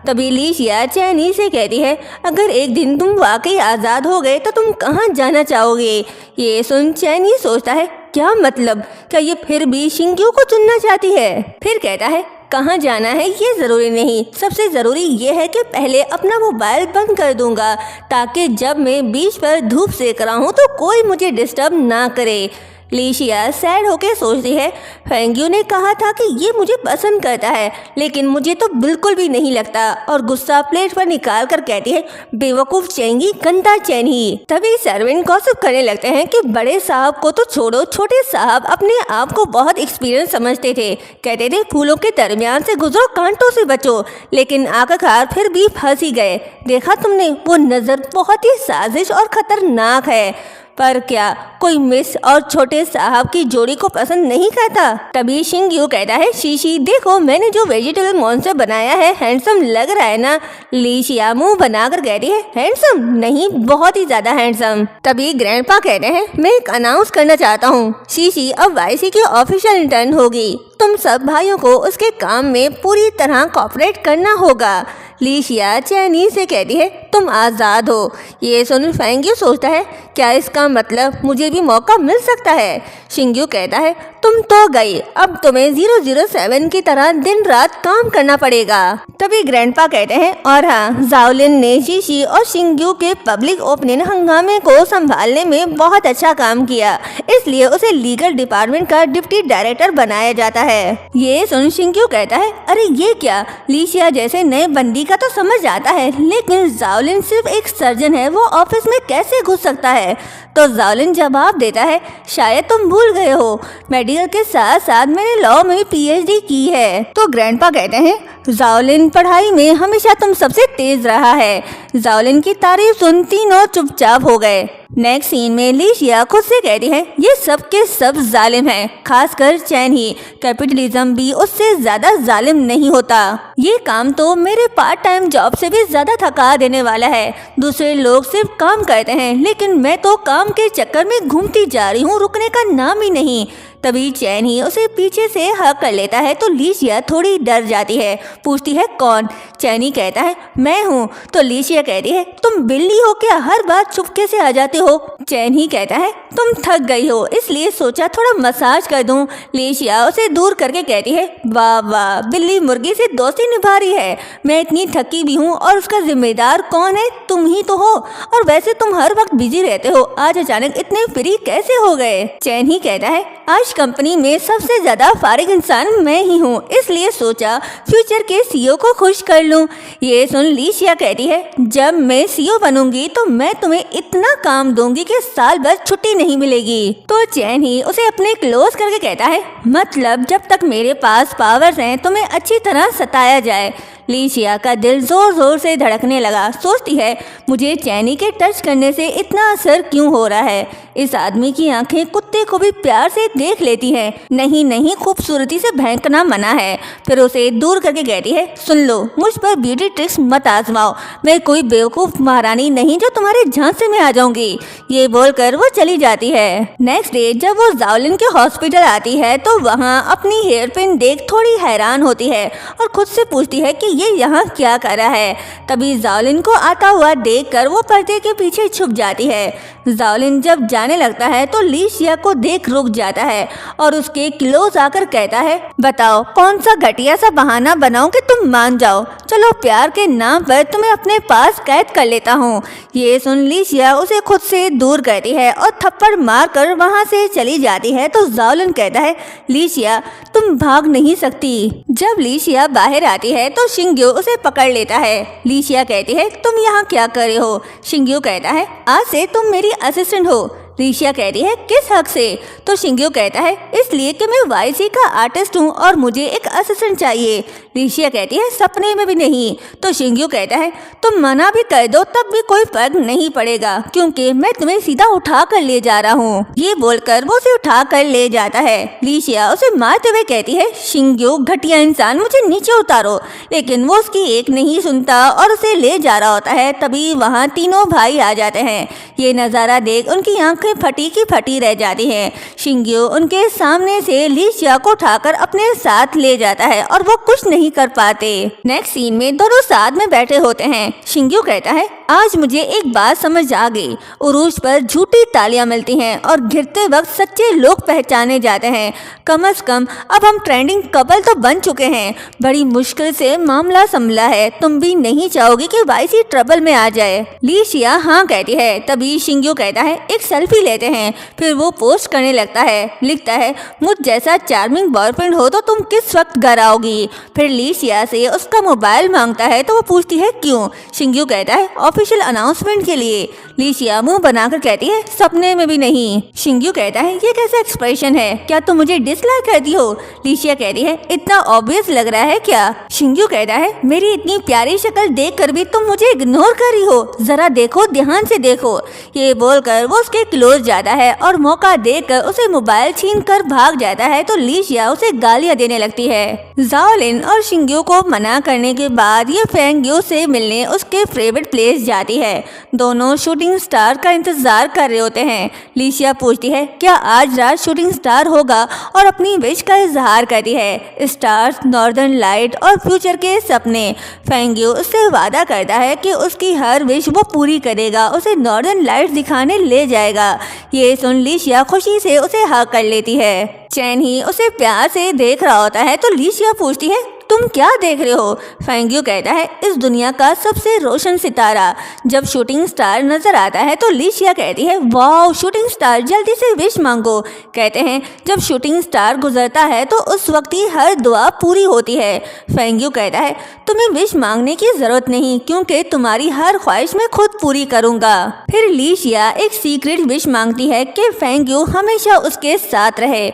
S1: तभी लिशिया चैनी से कहती है अगर एक दिन तुम वाकई आज़ाद हो गए तो तुम कहाँ जाना चाहोगे? ये सुन चैनी सोचता है क्या मतलब, क्या ये फिर भी शिंग्यू को चुनना चाहती है? फिर कहता है कहाँ जाना है ये ज़रूरी नहीं, सबसे ज़रूरी ये है कि पहले अपना मोबाइल बंद कर दूंगा ताकि जब मैं बीच पर धूप सेक रहा हूँ तो कोई मुझे डिस्टर्ब ना करे। लिशिया सैड होकर सोचती है फेंग्यू ने कहा था कि ये मुझे पसंद करता है लेकिन मुझे तो बिल्कुल भी नहीं लगता, और गुस्सा प्लेट पर निकाल कर कहती है बेवकूफ़ चेंगी, गंदा चैन ही। तभी सर्वेंट गॉसिप करने लगते हैं कि बड़े साहब को तो छोड़ो, छोटे साहब अपने आप को बहुत एक्सपीरियंस समझते थे, कहते थे फूलों के दरमियान से गुजरो कांटों से बचो, लेकिन आखिरकार फिर भी फंस ही गए। देखा तुमने, वो नज़र बहुत ही साजिश और खतरनाक है, पर क्या कोई मिस और छोटे साहब की जोड़ी को पसंद नहीं करता? तभी शिंग्यू कहता है शीशी देखो मैंने जो वेजिटेबल मॉन्स्टर बनाया है, हैंडसम लग रहा है ना? लिशिया मुंह बनाकर कहती है हैंडसम नहीं, बहुत ही ज्यादा हैंडसम। तभी ग्रैंडपा कहते हैं मैं एक अनाउंस करना चाहता हूँ, शीशी अब वाईसी की ऑफिशियल इंटर्न होगी, तुम सब भाइयों को उसके काम में पूरी तरह कोऑपरेट करना होगा। लिशिया चैनी से कहती है तुम आज़ाद हो। ये सुन फेंग्यू सोचता है क्या इसका मतलब मुझे भी मौका मिल सकता है? शिंग्यू कहता है तुम तो गई, अब तुम्हें 007 की तरह दिन रात काम करना पड़ेगा। तभी ग्रैंडपा कहते हैं और हाँ, जावलिन ने शीशी और शिंग्यू के पब्लिक ओपिनियन हंगामे को संभालने में बहुत अच्छा काम किया, इसलिए उसे लीगल डिपार्टमेंट का डिप्टी डायरेक्टर बनाया जाता है। ये सुन शिंग्यू कहता है अरे ये क्या, लिशिया जैसे नए बंदी का तो समझ आता है, लेकिन जावलिन सिर्फ एक सर्जन है, वो ऑफिस में कैसे घुस सकता है? तो जावलिन जवाब देता है शायद तुम भूल गए हो, मेडिकल के साथ साथ मैंने लॉ में पीएचडी की है। तो ग्रैंडपा कहते हैं जावलिन पढ़ाई में हमेशा तुम सबसे तेज रहा है। जावलिन की तारीफ सुन तीनों चुपचाप हो गए। नेक्स्ट सीन में लिशिया खुद से कहती है ये सब के सब जालिम हैं, खासकर चैन ही, कैपिटलिज्म भी उससे ज्यादा जालिम नहीं होता। ये काम तो मेरे पार्ट टाइम जॉब से भी ज्यादा थका देने वाला है। दूसरे लोग सिर्फ काम करते हैं लेकिन मैं तो काम के चक्कर में घूमती जा रही हूँ, रुकने का नाम ही नहीं। तभी चैन ही उसे पीछे से हक कर लेता है तो लिशिया थोड़ी डर जाती है, पूछती है कौन? चैनी कहता है मैं हूँ। तो लिशिया कहती है तुम बिल्ली हो क्या, हर बार चुपके से आ जाते हो? चैन ही कहता है तुम थक गई हो इसलिए सोचा थोड़ा मसाज कर दूं। लिशिया उसे दूर करके कहती है वाह वाह, बिल्ली मुर्गी से दोस्ती निभा रही है, मैं इतनी थकी भी हूँ और उसका जिम्मेदार कौन है? तुम ही तो हो, और वैसे तुम हर वक्त बिजी रहते हो, आज अचानक इतने फ्री कैसे हो गए? चैन ही कहता है आज कंपनी में सबसे ज्यादा फारिग इंसान मैं ही हूँ, इसलिए सोचा फ्यूचर के सीईओ को खुश कर लूं। ये सुन लिशिया कहती है जब मैं सीईओ बनूंगी तो मैं तुम्हें इतना काम दूंगी कि साल भर छुट्टी नहीं मिलेगी। तो चैन ही उसे अपने क्लोज करके कहता है मतलब जब तक मेरे पास पावर्स हैं तुम्हें अच्छी तरह सताया जाए। लिशिया का दिल जोर जोर से धड़कने लगा, सोचती है मुझे चैनी के टच करने से इतना असर क्यों हो रहा है? इस आदमी की आंखें कुत्ते को भी प्यार से देख लेती हैं। नहीं नहीं, खूबसूरती से भौंकना मना है। फिर उसे दूर करके कहती है सुन लो, मुझ पर ब्यूटी ट्रिक्स मत आजमाओ, मैं कोई बेवकूफ महारानी नहीं जो तुम्हारे झांसे में आ जाऊंगी। ये बोलकर वो चली जाती है। नेक्स्ट डे जब वो जावलिन के हॉस्पिटल आती है तो वहाँ अपनी हेयर पिन देख थोड़ी हैरान होती है और खुद से पूछती है कि ये यहाँ क्या कर रहा है। तभी जाओलिन को आता हुआ देखकर वो पर्दे के पीछे छुप जाती है। जाओलिन जब जाने लगता है तो ली शिया को देख रुक जाता है और उसके क्लोज आकर कहता है, बताओ कौन सा घटिया सा बहाना बनाऊं कि तुम मान जाओ। चलो प्यार के नाम पर तुम्हें अपने पास कैद कर लेता हूँ। ये सुन ली शिया उसे खुद से दूर करती है और थप्पड़ मारकर वहाँ से चली जाती है। तो जाओलिन कहता है, ली शिया तुम भाग नहीं सकती। जब ली शिया बाहर आती है तो शिंग्यो उसे पकड़ लेता है। ली शिया कहती है, तुम यहाँ क्या कर रहे हो। शिंग्यो कहता है, आज से तुम मेरी असिस्टेंट हो। ली शिया कहती है, किस हक से। तो शिंग्यो कहता है, इसलिए कि मैं वाईसी का आर्टिस्ट हूँ और मुझे एक असिस्टेंट चाहिए। ली शिया कहती है, सपने में भी नहीं। तो शिंग्यो कहता है, तुम मना भी कर दो तब भी कोई फर्क नहीं पड़ेगा क्योंकि मैं तुम्हें सीधा उठा कर ले जा रहा हूँ। ये बोलकर वो उसे उठा कर ले जाता है। ली शिया उसे मारते हुए कहती है, शिंग्यो घटिया इंसान, मुझे नीचे उतारो। लेकिन वो उसकी एक नहीं सुनता और उसे ले जा रहा होता है। तभी वहाँ तीनों भाई आ जाते हैं। ये नज़ारा देख उनकी आंखें फटी की फटी रह जाती हैं। शिंग्यो उनके सामने से ली शिया को उठाकर अपने साथ ले जाता है और वो कुछ नहीं कर पाते। नेक्स्ट सीन में दोनों साथ में बैठे होते हैं। शिंग्यो कहता है, आज मुझे एक बात समझ आ गई। उरूज पर झूठी तालियां मिलती हैं और गिरते वक्त सच्चे लोग पहचाने जाते हैं। कम से कम अब हम ट्रेंडिंग कपल तो बन चुके हैं। बड़ी मुश्किल से मामला संभला है। तुम भी नहीं चाहोगी कि वाईसी ट्रबल में आ जाए। ली शिया हाँ कहती है। तभी शिंग्यो कहता है, एक सेल्फी लेते हैं। फिर वो पोस्ट करने लगता है। लिखता है, मुझ जैसा चार्मिंग बॉयफ्रेंड हो तो तुम किस वक्त घर आओगी। फिर ली शिया से उसका मोबाइल मांगता है तो वो पूछती है, क्यों। शिंग्यो कहता है, ऑफिशियल अनाउंसमेंट के लिए। ली शिया मुंह बनाकर कहती है, सपने में भी नहीं। शिंग्यो कहता है, ये कैसा एक्सप्रेशन है, क्या तुम मुझे डिसलाइक करती हो। ली शिया कहती है, इतना ऑब्वियस लग रहा है क्या। शिंग्यो कहता है, मेरी इतनी प्यारी शक्ल देखकर भी तुम मुझे इग्नोर कर रही हो, जरा देखो, ध्यान से देखो। ये बोलकर वो उसके क्लोज जाता है और मौका देकर उसे मोबाइल छीन कर भाग जाता है। तो ली शिया उसे गालियां देने लगती है। जाओलिन और शिंग्यो को मना करने के बाद ये फेंग्यो से मिलने उसके फेवरेट प्लेस जाती है। दोनों शूटिंग स्टार का इंतजार कर रहे होते हैं। ली शिया पूछती है, क्या आज रात शूटिंग स्टार होगा और अपनी विश का इजहार करती है। स्टार्स, नॉर्दर्न लाइट और फ्यूचर के सपने। फेंग्यो उससे वादा करता है कि उसकी हर विश वो पूरी करेगा, उसे नॉर्दर्न लाइट दिखाने ले जाएगा। ये सुन ली शिया खुशी से उसे हक कर लेती है। चैन ही उसे प्यार से देख रहा होता है। तो ली शिया पूछती है, तुम क्या देख रहे हो। फेंग्यो कहता है, इस दुनिया का सबसे रोशन सितारा। जब शूटिंग स्टार नजर आता है तो ली शिया कहती है, वाह शूटिंग स्टार, जल्दी से विश मांगो। कहते हैं, जब शूटिंग स्टार गुजरता है तो उस वक्त ही हर दुआ पूरी होती है। फेंग्यो कहता है, तुम्हें विश मांगने की जरूरत नहीं क्योंकि तुम्हारी हर ख्वाहिश मैं खुद पूरी करूंगा। फिर ली शिया एक सीक्रेट विश मांगती है कि फेंग्यो हमेशा उसके साथ रहे।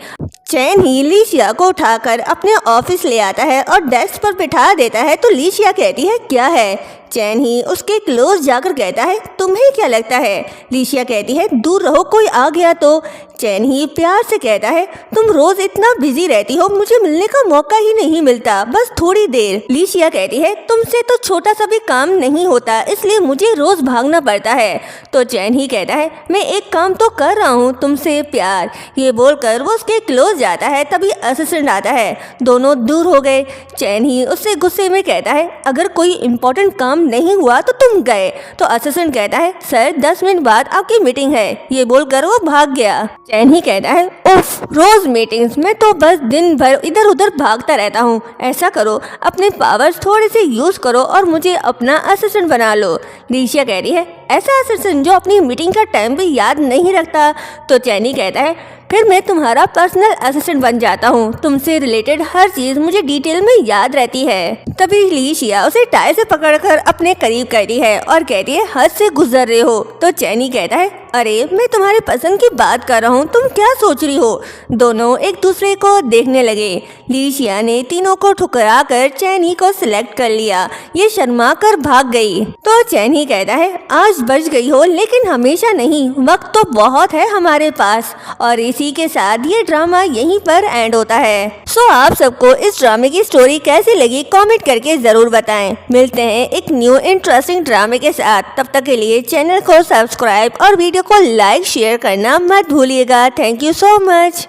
S1: चैन ही ली शिया को उठाकर अपने ऑफिस ले आता है और डेस्क पर बिठा देता है। तो ली शिया कहती है, क्या है। चैन ही उसके क्लोज जाकर कहता है, तुम्हें क्या लगता है। ली शिया कहती है, दूर रहो, कोई आ गया तो। चैन ही प्यार से कहता है, तुम रोज इतना बिजी रहती हो, मुझे मिलने का मौका ही नहीं मिलता, बस थोड़ी देर। ली शिया कहती है, तुमसे तो छोटा सा भी काम नहीं होता, इसलिए मुझे रोज भागना पड़ता है। तो चैन ही कहता है, मैं एक काम तो कर रहा हूँ, तुमसे प्यार। ये बोलकर वो उसके क्लोज जाता है। तभी असिस्टेंट आता है। दोनों दूर हो गए। चैन ही उससे गुस्से में कहता है, अगर कोई इम्पोर्टेंट काम नहीं हुआ तो तुम गए। तो असिस्टेंट कहता है, सर 10 मिनट बाद आपकी मीटिंग है। ये बोलकर वो भाग गया। चैन ही कहता है, उफ, रोज मीटिंग्स में तो बस दिन भर इधर उधर भागता रहता हूँ। ऐसा करो, अपने पावर्स थोड़े से यूज करो और मुझे अपना असिस्टेंट बना लो। ली शिया कह रही है, ऐसा असिस्टेंट जो अपनी मीटिंग का टाइम भी याद नहीं रखता। तो चैनी कहता है, फिर मैं तुम्हारा पर्सनल असिस्टेंट बन जाता हूँ। तुमसे रिलेटेड हर चीज मुझे डिटेल में याद रहती है। तभी ली शिया उसे टाई से पकड़कर अपने करीब करती है और कहती है, हद से गुजर रहे हो। तो चैनी कहता है, अरे मैं तुम्हारे पसंद की बात कर रहा हूँ, तुम क्या सोच रही हो। दोनों एक दूसरे को देखने लगे। ली शिया ने तीनों को ठुकरा कर चैनी को सिलेक्ट कर लिया। ये शर्मा कर भाग गई। तो चैनी कहता है, आज बच गई हो लेकिन हमेशा नहीं, वक्त तो बहुत है हमारे पास। और इसी के साथ ये ड्रामा यहीं पर एंड होता है। सो आप सबको इस ड्रामे की स्टोरी कैसी लगी कमेंट करके जरूर बताएं। मिलते हैं एक न्यू इंटरेस्टिंग ड्रामे के साथ। तब तक के लिए चैनल को सब्सक्राइब और वीडियो को लाइक शेयर करना मत भूलिएगा। Thank you so much.